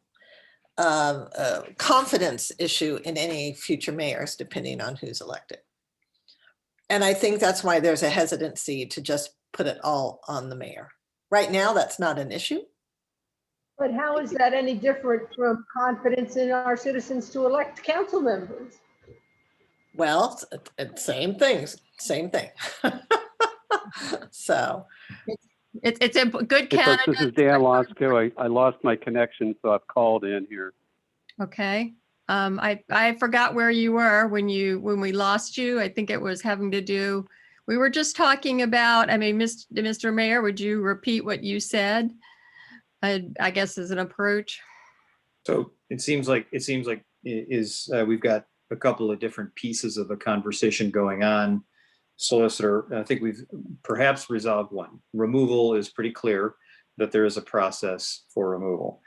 [SPEAKER 9] confidence issue in any future mayors, depending on who's elected. And I think that's why there's a hesitancy to just put it all on the mayor. Right now, that's not an issue.
[SPEAKER 10] But how is that any different from confidence in our citizens to elect council members?
[SPEAKER 9] Well, same things, same thing. So.
[SPEAKER 2] It's a good
[SPEAKER 12] Hey, folks,
[SPEAKER 2] candidate.
[SPEAKER 12] this is Dan Losko. I lost my connection, so I've called in here.
[SPEAKER 2] Okay. I forgot where you were when we lost you. I think it was having to do, we were just talking about, I mean, Mr. Mayor, would you repeat what you said? I guess as an approach.
[SPEAKER 7] So it seems like we've got a couple of different pieces of a conversation going on. Solicitor, I think we've perhaps resolved one. Removal is pretty clear that there is a process for removal.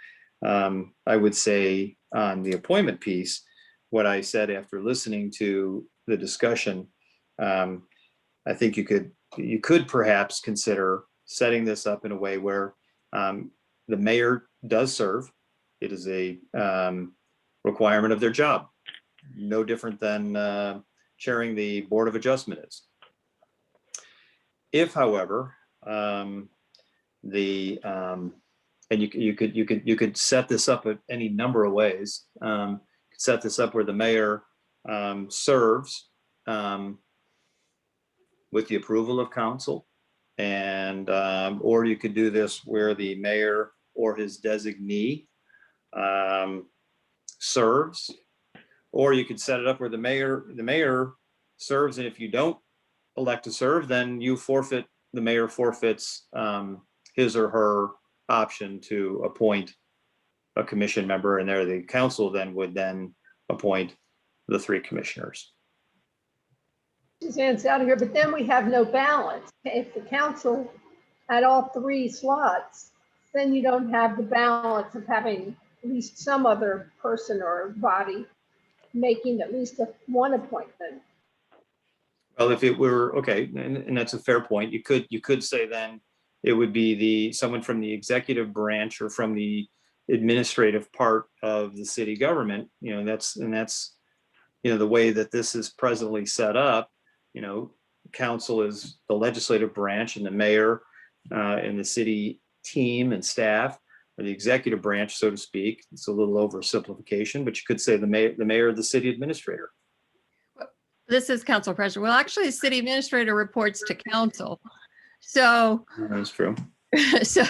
[SPEAKER 7] I would say on the appointment piece, what I said after listening to the discussion, I think you could perhaps consider setting this up in a way where the mayor does serve. It is a requirement of their job, no different than chairing the Board of Adjustment is. If, however, the and you could set this up in any number of ways. Set this up where the mayor serves with the approval of council, and or you could do this where the mayor or his designee serves, or you could set it up where the mayor serves, and if you don't elect to serve, then the mayor forfeits his or her option to appoint a commission member, and there the council would appoint the 3 commissioners.
[SPEAKER 10] Suzanne's out of here, but then we have no balance. If the council had all 3 slots, then you don't have the balance of having at least some other person or body making at least one appointment.
[SPEAKER 7] Well, if it were, okay, and that's a fair point, you could say then it would be someone from the executive branch or from the administrative part of the city government, that's the way that this is presently set up. Council is the legislative branch, and the mayor and the city team and staff are the executive branch, so to speak. It's a little oversimplification, but you could say the mayor of the city administrator.
[SPEAKER 2] This is council president. Well, actually, the city administrator reports to council. So
[SPEAKER 7] That's true.
[SPEAKER 2] So,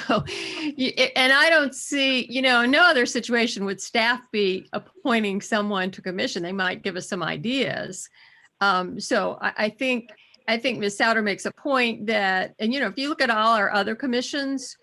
[SPEAKER 2] and I don't see, in no other situation would staff be appointing someone to commission. They might give us some ideas. So I think Ms. Souter makes a point that, and if you look at all our other commissions,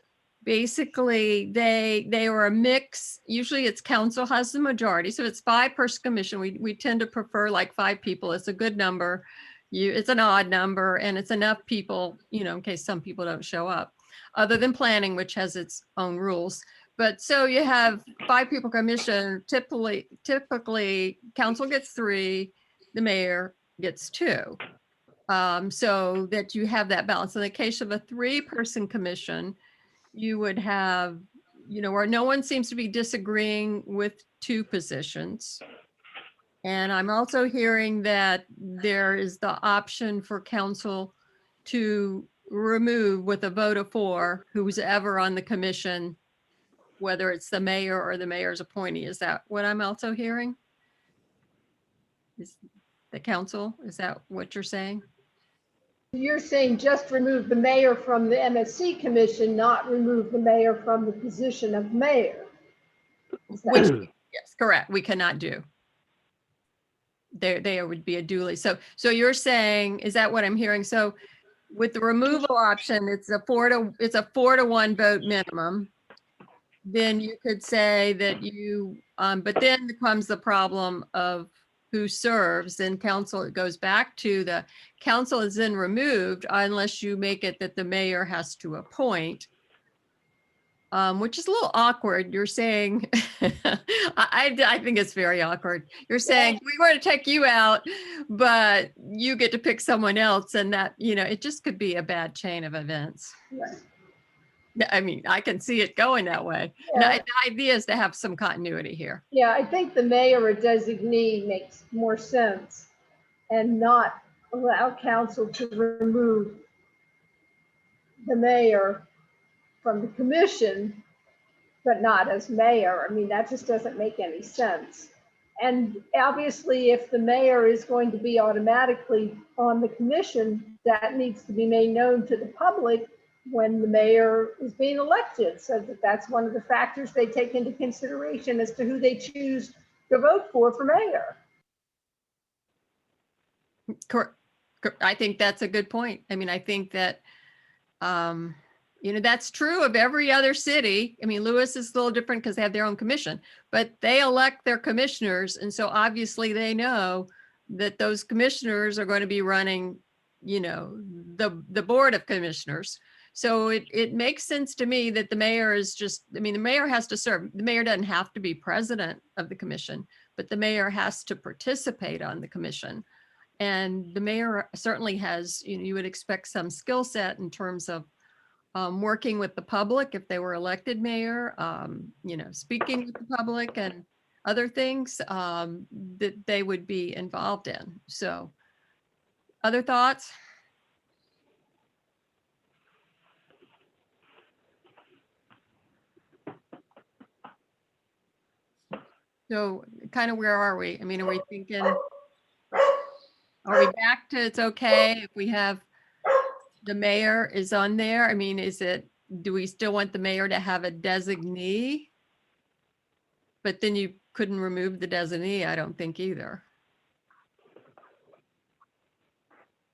[SPEAKER 2] basically they are a mix. Usually it's council has the majority. So it's 5-person commission. We tend to prefer like 5 people. It's a good number. It's an odd number, and it's enough people, in case some people don't show up, other than planning, which has its own rules. But so you have 5-people commission, typically council gets 3, the mayor gets 2. So that you have that balance. In the case of a 3-person commission, you would have, where no one seems to be disagreeing with 2 positions. And I'm also hearing that there is the option for council to remove with a vote of 4 who's ever on the commission, whether it's the mayor or the mayor's appointee. Is that what I'm also hearing? Is the council, is that what you're saying?
[SPEAKER 10] You're saying just remove the mayor from the MSC commission, not remove the mayor from the position of mayor.
[SPEAKER 2] Which, yes, correct. We cannot do. There would be a duly. So you're saying, is that what I'm hearing? So with the removal option, it's a 4 to 1 vote minimum. Then you could say that but then comes the problem of who serves. Then council, it goes back to the council is then removed unless you make it that the mayor has to appoint. Which is a little awkward. You're saying, I think it's very awkward. You're saying we were to take you out, but you get to pick someone else, and that, it just could be a bad chain of events.
[SPEAKER 10] Right.
[SPEAKER 2] I mean, I can see it going that way.
[SPEAKER 10] Yeah.
[SPEAKER 2] The idea is to have some continuity here.
[SPEAKER 10] Yeah, I think the mayor or designee makes more sense, and not allow council to remove the mayor from the commission, but not as mayor. I mean, that just doesn't make any sense. And obviously, if the mayor is going to be automatically on the commission, that needs to be made known to the public when the mayor is being elected, so that's one of the factors they take into consideration as to who they choose to vote for mayor.
[SPEAKER 2] Correct. I think that's a good point. I mean, I think that, that's true of every other city. I mean, Lewis is a little different because they have their own commission, but they elect their commissioners. And so obviously they know that those commissioners are going to be running, the board of commissioners. So it makes sense to me that the mayor is the mayor has to serve. The mayor doesn't have to be president of the commission, but the mayor has to participate on the commission. And the mayor certainly has, you would expect some skill set in terms of working with the public if they were elected mayor, speaking with the public and other things that they would be involved in. So other thoughts? So kind of where are we? I mean, are we thinking, are we back to it's okay if we have the mayor is on there? I mean, do we still want the mayor to have a designee? But then you couldn't remove the designee, I don't think either.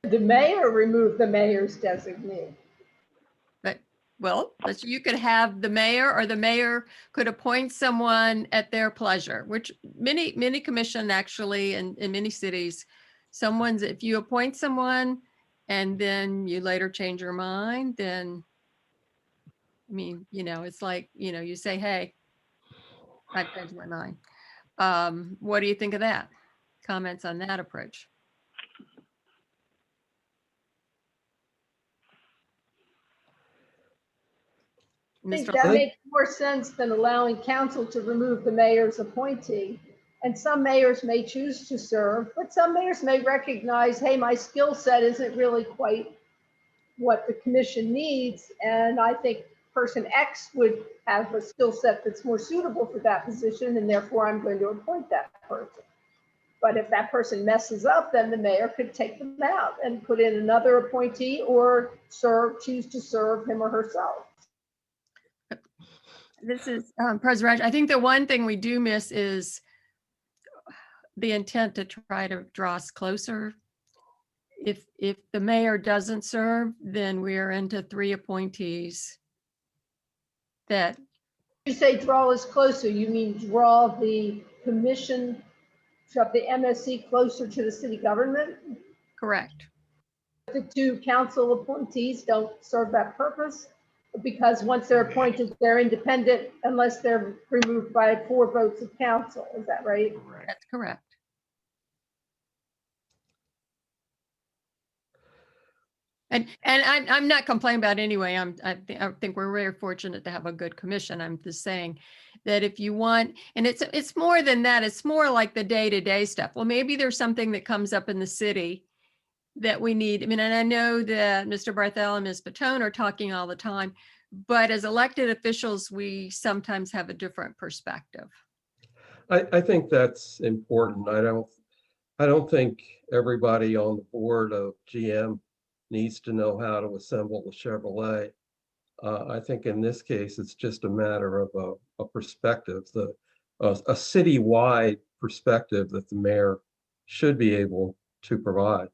[SPEAKER 10] The mayor removed the mayor's designee.
[SPEAKER 2] Well, you could have the mayor, or the mayor could appoint someone at their pleasure, which many commission actually in many cities, if you appoint someone and then you later change your mind, then, I mean, it's like, you say, hey, I've changed my mind. What do you think of that? Comments on that approach?
[SPEAKER 10] I think
[SPEAKER 2] Mr.
[SPEAKER 10] that
[SPEAKER 8] Lund?
[SPEAKER 10] makes more sense than allowing council to remove the mayor's appointee. And some mayors may choose to serve, but some mayors may recognize, hey, my skill set isn't really quite what the commission needs. And I think person X would have a skill set that's more suitable for that position, and therefore I'm going to appoint that person. But if that person messes up, then the mayor could take them out and put in another appointee, or choose to serve him or herself.
[SPEAKER 2] This is President Raj. I think the one thing we do miss is the intent to try to draw us closer. If the mayor doesn't serve, then we are into 3 appointees. That
[SPEAKER 10] You say draw us closer, you mean draw the commission, the MSC closer to the city government?
[SPEAKER 2] correct.
[SPEAKER 10] The 2 council appointees don't serve that purpose, because once they're appointed, they're independent unless they're removed by 4 votes of council. Is that right?
[SPEAKER 2] That's correct. And I'm not complaining about it anyway. I think we're very fortunate to have a good commission. I'm just saying that if you want, and it's more than that, it's more like the day-to-day stuff. Well, maybe there's something that comes up in the city that we need. I mean, and I know that Mr. Barthel and Ms. Patone are talking all the time, but as elected officials, we sometimes have a different perspective.
[SPEAKER 8] I think that's important. I don't think everybody on the board of GM needs to know how to assemble a Chevrolet. I think in this case, it's just a matter of a perspective, a citywide perspective that the mayor should be able to provide.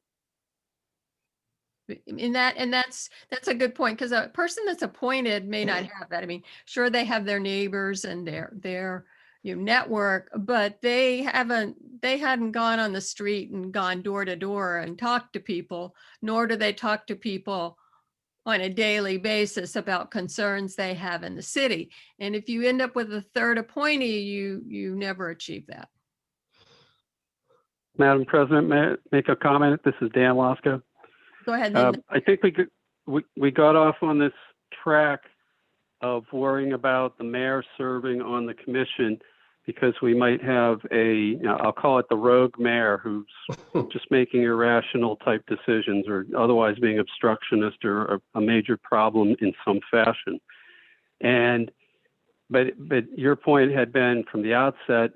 [SPEAKER 2] And that's a good point, because a person that's appointed may not have that. I mean, sure, they have their neighbors and their network, but they hadn't gone on the street and gone door to door and talked to people, nor do they talk to people on a daily basis about concerns they have in the city. And if you end up with a 3rd appointee, you never achieve that.
[SPEAKER 12] Madam President, may I make a comment? This is Dan Lasko.
[SPEAKER 2] Go ahead.
[SPEAKER 12] I think we got off on this track of worrying about the mayor serving on the commission because we might have I'll call it the rogue mayor who's just making irrational type decisions or otherwise being obstructionist or a major problem in some fashion. But your point had been from the outset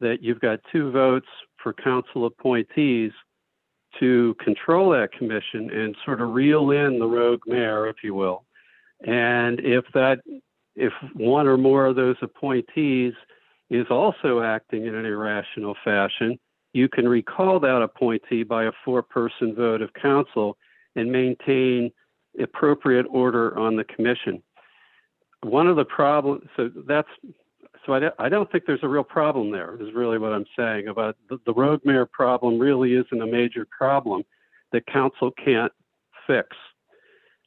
[SPEAKER 12] that you've got 2 votes for council appointees to control that commission and sort of reel in the rogue mayor, if you will. And if one or more of those appointees is also acting in an irrational fashion, you can recall that appointee by a 4-person vote of council and maintain appropriate order on the commission. One of the problems, I don't think there's a real problem there, is really what I'm saying about the rogue mayor problem really isn't a major problem that council can't fix.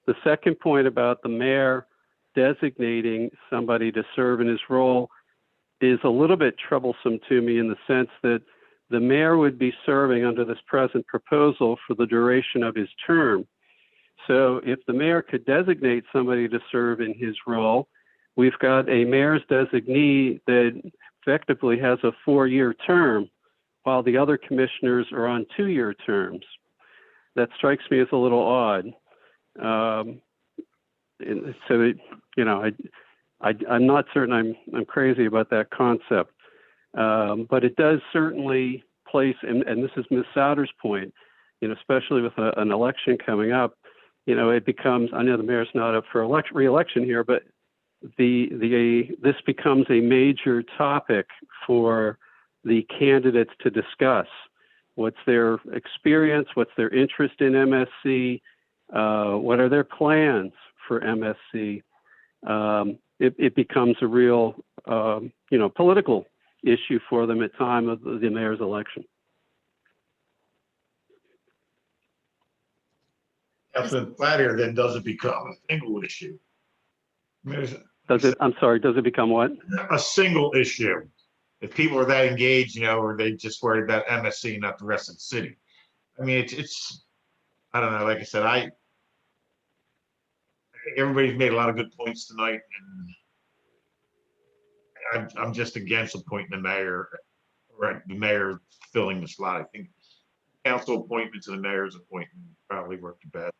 [SPEAKER 12] The second point about the mayor designating somebody to serve in his role is a little bit troublesome to me in the sense that the mayor would be serving under this present proposal for the duration of his term. So if the mayor could designate somebody to serve in his role, we've got a mayor's designee that effectively has a 4-year term, while the other commissioners are on 2-year terms. That strikes me as a little odd. I'm not certain I'm crazy about that concept. But it does certainly place, and this is Ms. Souter's point, especially with an election coming up, it becomes, I know the mayor's not up for re-election here, but this becomes a major topic for the candidates to discuss. What's their experience? What's their interest in MSC? What are their plans for MSC? It becomes a real, political issue for them at time of the mayor's election.
[SPEAKER 5] Councilman Platter then doesn't become a single issue.
[SPEAKER 12] Does it become what?
[SPEAKER 5] A single issue. If people are that engaged, or they just worried about MSC, not the rest of the city. I mean, it's I don't know. Like I said, I think everybody's made a lot of good points tonight, and I'm just against appointing the mayor, or the mayor filling the slot. I think council appointment to the mayor's appointment probably worked the best.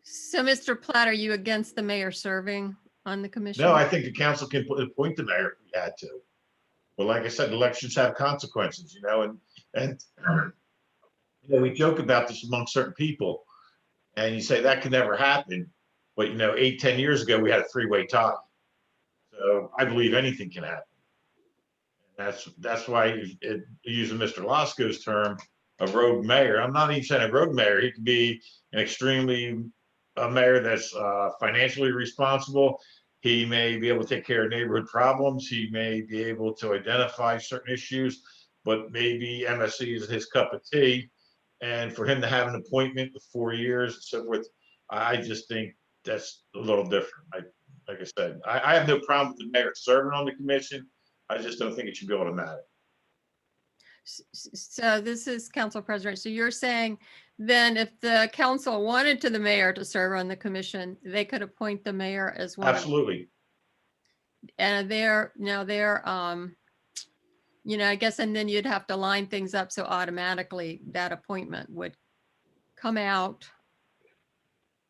[SPEAKER 2] So, Mr. Platt, are you against the mayor serving on the commission?
[SPEAKER 5] No, I think the council can appoint the mayor if we had to. But like I said, elections have consequences, and we joke about this among certain people, and you say that could never happen. But 8-10 years ago, we had a three-way tie. So I believe anything can happen. And that's why, using Mr. Lasco's term, a rogue mayor. I'm not even saying a rogue mayor. He could be an a mayor that's financially responsible. He may be able to take care of neighborhood problems. He may be able to identify certain issues, but maybe MSC is his cup of tea. And for him to have an appointment with 4 years and so forth, I just think that's a little different. Like I said, I have no problem with the mayor serving on the commission. I just don't think it should be automatic.
[SPEAKER 2] So this is Council President. So you're saying then if the council wanted the mayor to serve on the commission, they could appoint the mayor as well?
[SPEAKER 5] Absolutely.
[SPEAKER 2] And I guess, and then you'd have to line things up so automatically that appointment would come out.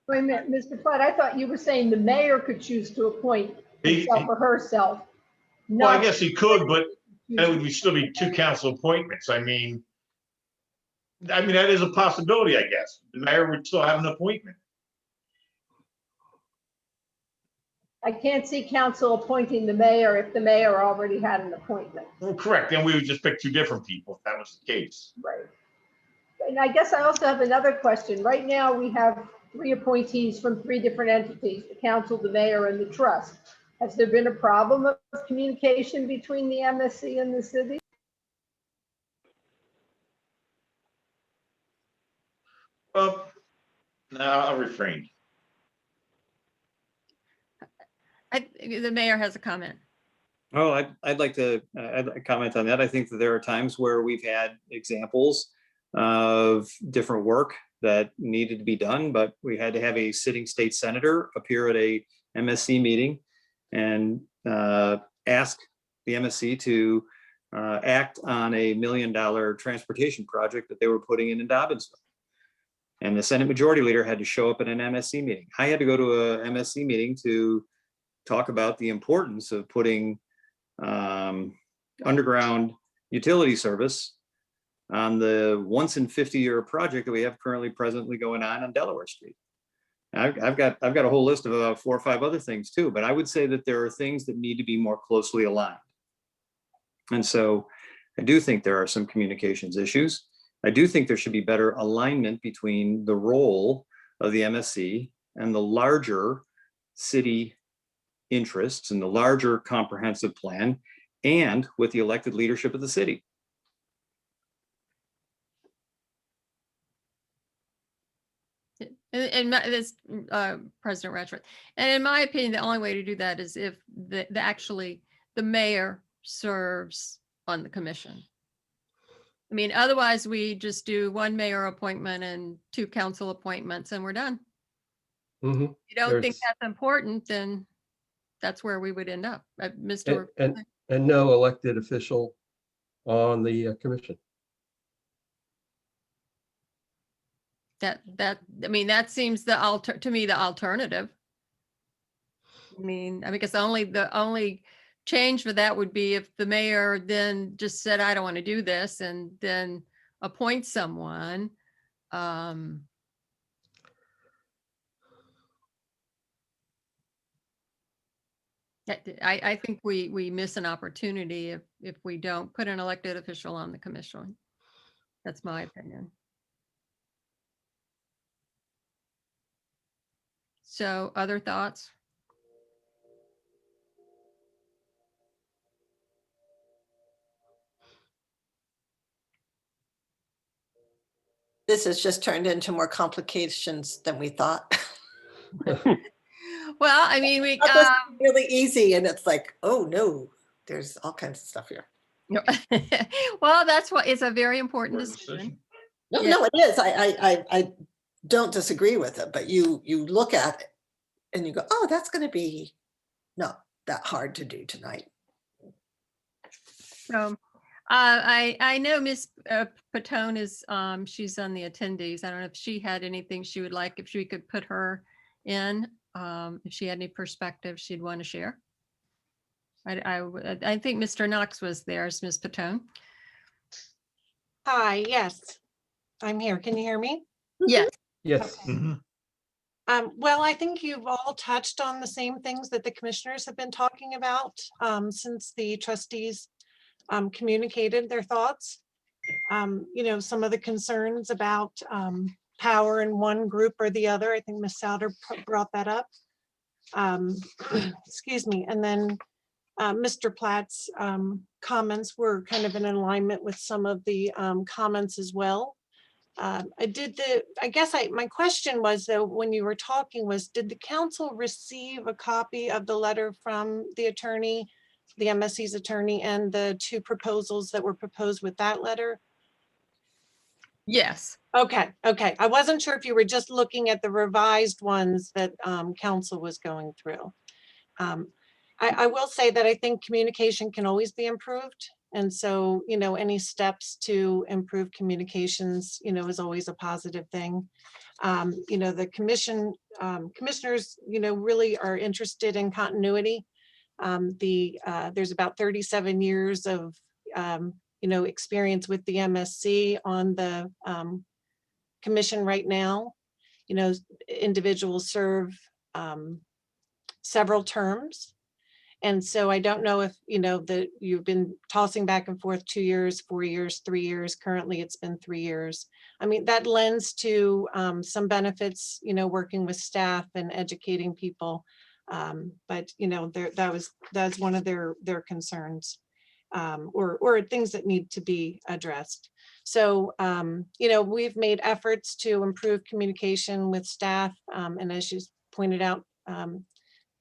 [SPEAKER 10] Wait a minute, Mr. Platt, I thought you were saying the mayor could choose to appoint himself or herself.
[SPEAKER 5] Well, I guess he could, but it would still be 2 council appointments. I mean, that is a possibility, I guess. The mayor would still have an appointment.
[SPEAKER 10] I can't see council appointing the mayor if the mayor already had an appointment.
[SPEAKER 5] Well, correct. Then we would just pick 2 different people if that was the case.
[SPEAKER 10] Right. And I guess I also have another question. Right now, we have 3 appointees from 3 different entities, the council, the mayor, and the trust. Has there been a problem of communication between the MSC and the city?
[SPEAKER 5] Well, no, I'll refrain.
[SPEAKER 2] The mayor has a comment.
[SPEAKER 7] Oh, I'd like to comment on that. I think that there are times where we've had examples of different work that needed to be done, but we had to have a sitting state senator appear at a MSC meeting and ask the MSC to act on a $1 million transportation project that they were putting in Dobbinsville. And the Senate Majority Leader had to show up at an MSC meeting. I had to go to a MSC meeting to talk about the importance of putting underground utility service on the once in 50-year project that we have presently going on Delaware Street. I've got a whole list of about 4 or 5 other things too, but I would say that there are things that need to be more closely aligned. And so I do think there are some communications issues. I do think there should be better alignment between the role of the MSC and the larger city interests and the larger comprehensive plan, and with the elected leadership of the city.
[SPEAKER 2] And this President Ratchford, and in my opinion, the only way to do that is if the mayor serves on the commission. I mean, otherwise we just do 1 mayor appointment and 2 council appointments and we're done.
[SPEAKER 8] Mm-hmm.
[SPEAKER 2] If you don't think that's important, then that's where we would end up. Mr.
[SPEAKER 8] And no elected official on the commission.
[SPEAKER 2] That seems to me the alternative. I mean, because the only change for that would be if the mayor then just said, I don't want to do this, and then appoint someone. I think we miss an opportunity if we don't put an elected official on the commission. That's my opinion. So other thoughts?
[SPEAKER 9] This has just turned into more complications than we thought.
[SPEAKER 2] Well, I mean, we
[SPEAKER 9] Thought this would be really easy, and it's like, oh no, there's all kinds of stuff here.
[SPEAKER 2] well, that's what it's a very important decision.
[SPEAKER 9] No,
[SPEAKER 2] Yeah.
[SPEAKER 9] no, it is. I don't disagree with it, but you look at it and you go, oh, that's going to be not that hard to do tonight.
[SPEAKER 2] So I know Miss Patone is she's on the attendees. I don't know if she had anything she would like, if she could put her in, if she had any perspective she'd want to share. I think Mr. Knox was there. Is Miss Patone?
[SPEAKER 13] Hi, yes, I'm here. Can you hear me?
[SPEAKER 2] Yes.
[SPEAKER 8] Yes.
[SPEAKER 13] Well, I think you've all touched on the same things that the commissioners have been talking about since the trustees communicated their thoughts. You know, some of the concerns about power in one group or the other. I think Ms. Souter brought that up. Excuse me. And then Mr. Platt's comments were kind of in alignment with some of the comments as well. My question was though, when you were talking was, did the council receive a copy of the letter from the attorney, the MSC's attorney, and the two proposals that were proposed with that letter?
[SPEAKER 2] Yes.
[SPEAKER 13] Okay. I wasn't sure if you were just looking at the revised ones that council was going through. I will say that I think communication can always be improved. And so, you know, any steps to improve communications, you know, is always a positive thing. You know, the commissioners, you know, really are interested in continuity. There's about 37 years of, you know, experience with the MSC on the commission right now. You know, individuals serve several terms. And so I don't know if, you know, that you've been tossing back and forth 2 years, 4 years, 3 years. Currently, it's been 3 years. I mean, that lends to some benefits, you know, working with staff and educating people. But, you know, that's one of their concerns or things that need to be addressed. So, you know, we've made efforts to improve communication with staff. And as you pointed out,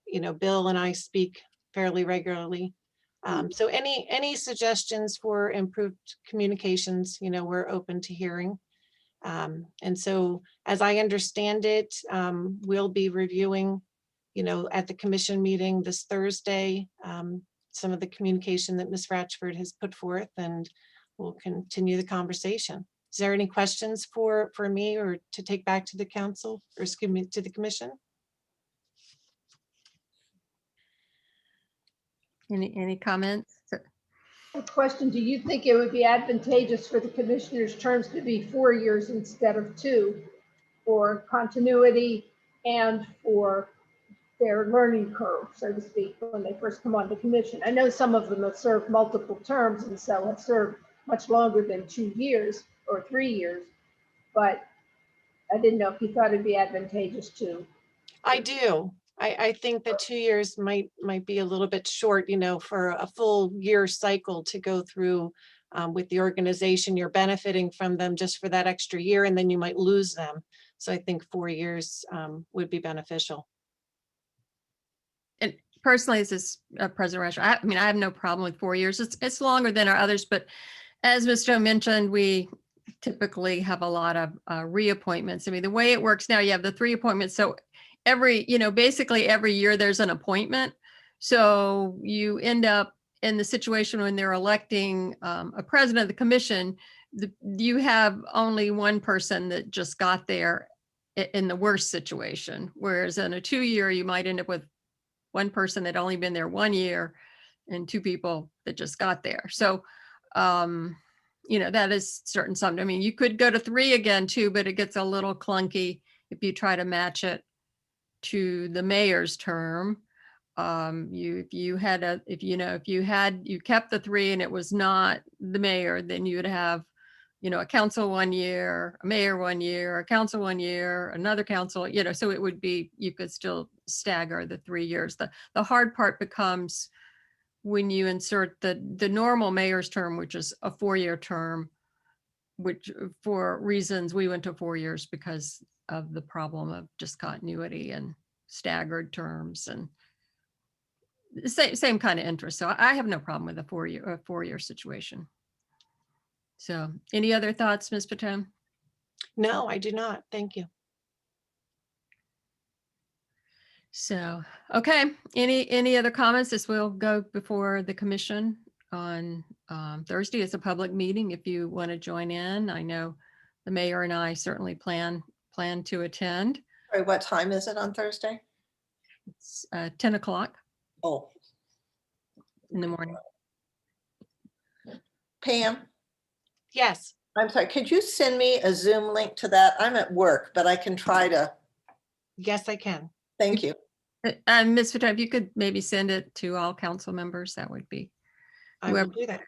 [SPEAKER 13] you know, Bill and I speak fairly regularly. So any suggestions for improved communications, you know, we're open to hearing. And so as I understand it, we'll be reviewing, you know, at the commission meeting this Thursday, some of the communication that Ms. Ratchford has put forth, and we'll continue the conversation. Is there any questions for me or to take back to the council, or excuse me, to the commission?
[SPEAKER 2] Any comments?
[SPEAKER 10] A question, do you think it would be advantageous for the commissioners' terms to be 4 years instead of 2 for continuity and for their learning curve, so to speak, when they first come on the commission? I know some of them have served multiple terms and so have served much longer than 2 years or 3 years, but I didn't know if you thought it'd be advantageous too.
[SPEAKER 13] I do. I think that 2 years might be a little bit short, you know, for a full year cycle to go through with the organization. You're benefiting from them just for that extra year, and then you might lose them. So I think 4 years would be beneficial.
[SPEAKER 2] And personally, as this President Rasher, I mean, I have no problem with 4 years. It's longer than our others, but as Ms. Joe mentioned, we typically have a lot of reappointments. I mean, the way it works now, you have the 3 appointments. So basically every year there's an appointment. So you end up in the situation when they're electing a president of the commission, you have only one person that just got there in the worst situation. Whereas in a 2 year, you might end up with one person that only been there 1 year. and 2 people that just got there. So, that is certain some, I mean, you could go to 3 again too, but it gets a little clunky if you try to match it to the mayor's term. If you kept the 3 and it was not the mayor, then you would have, a council 1 year, a mayor 1 year, a council 1 year, another council, so it would be, you could still stagger the 3 years. The hard part becomes when you insert the normal mayor's term, which is a 4-year term, which for reasons we went to 4 years because of the problem of discontinuity and staggered terms and same kind of interest. So I have no problem with a 4-year situation. So any other thoughts, Ms. Patone?
[SPEAKER 13] No, I do not. Thank you.
[SPEAKER 2] So, okay, any other comments? This will go before the commission on Thursday. It's a public meeting if you want to join in. I know the mayor and I certainly plan to attend.
[SPEAKER 9] Sorry, what time is it on Thursday?
[SPEAKER 2] It's 10 o'clock
[SPEAKER 9] Oh,
[SPEAKER 2] in the morning.
[SPEAKER 9] Pam,
[SPEAKER 13] Yes,
[SPEAKER 9] I'm sorry, could you send me a Zoom link to that? I'm at work, but I can try to,
[SPEAKER 13] yes, I can.
[SPEAKER 9] thank you.
[SPEAKER 2] Ms. Patone, if you could maybe send it to all council members, that would be
[SPEAKER 13] I will
[SPEAKER 2] whoever.
[SPEAKER 13] do that.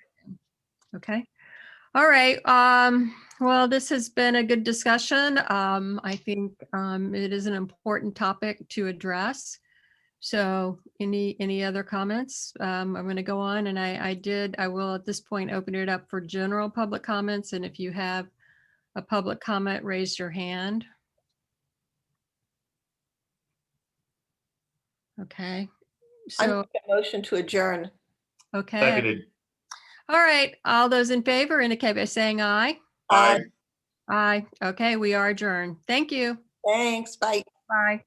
[SPEAKER 2] Okay. All right. Well, this has been a good discussion. I think it is an important topic to address. So any other comments? I'm going to go on, and I will at this point open it up for general public comments. And if you have a public comment, raise your hand. Okay.
[SPEAKER 9] I
[SPEAKER 2] So,
[SPEAKER 9] make a motion to adjourn.
[SPEAKER 2] okay.
[SPEAKER 5] Seconded.
[SPEAKER 2] All right. All those in favor indicate by saying aye.
[SPEAKER 9] Aye.
[SPEAKER 2] Aye. Okay. We are adjourned. Thank you.
[SPEAKER 9] Thanks, bye.
[SPEAKER 2] Bye.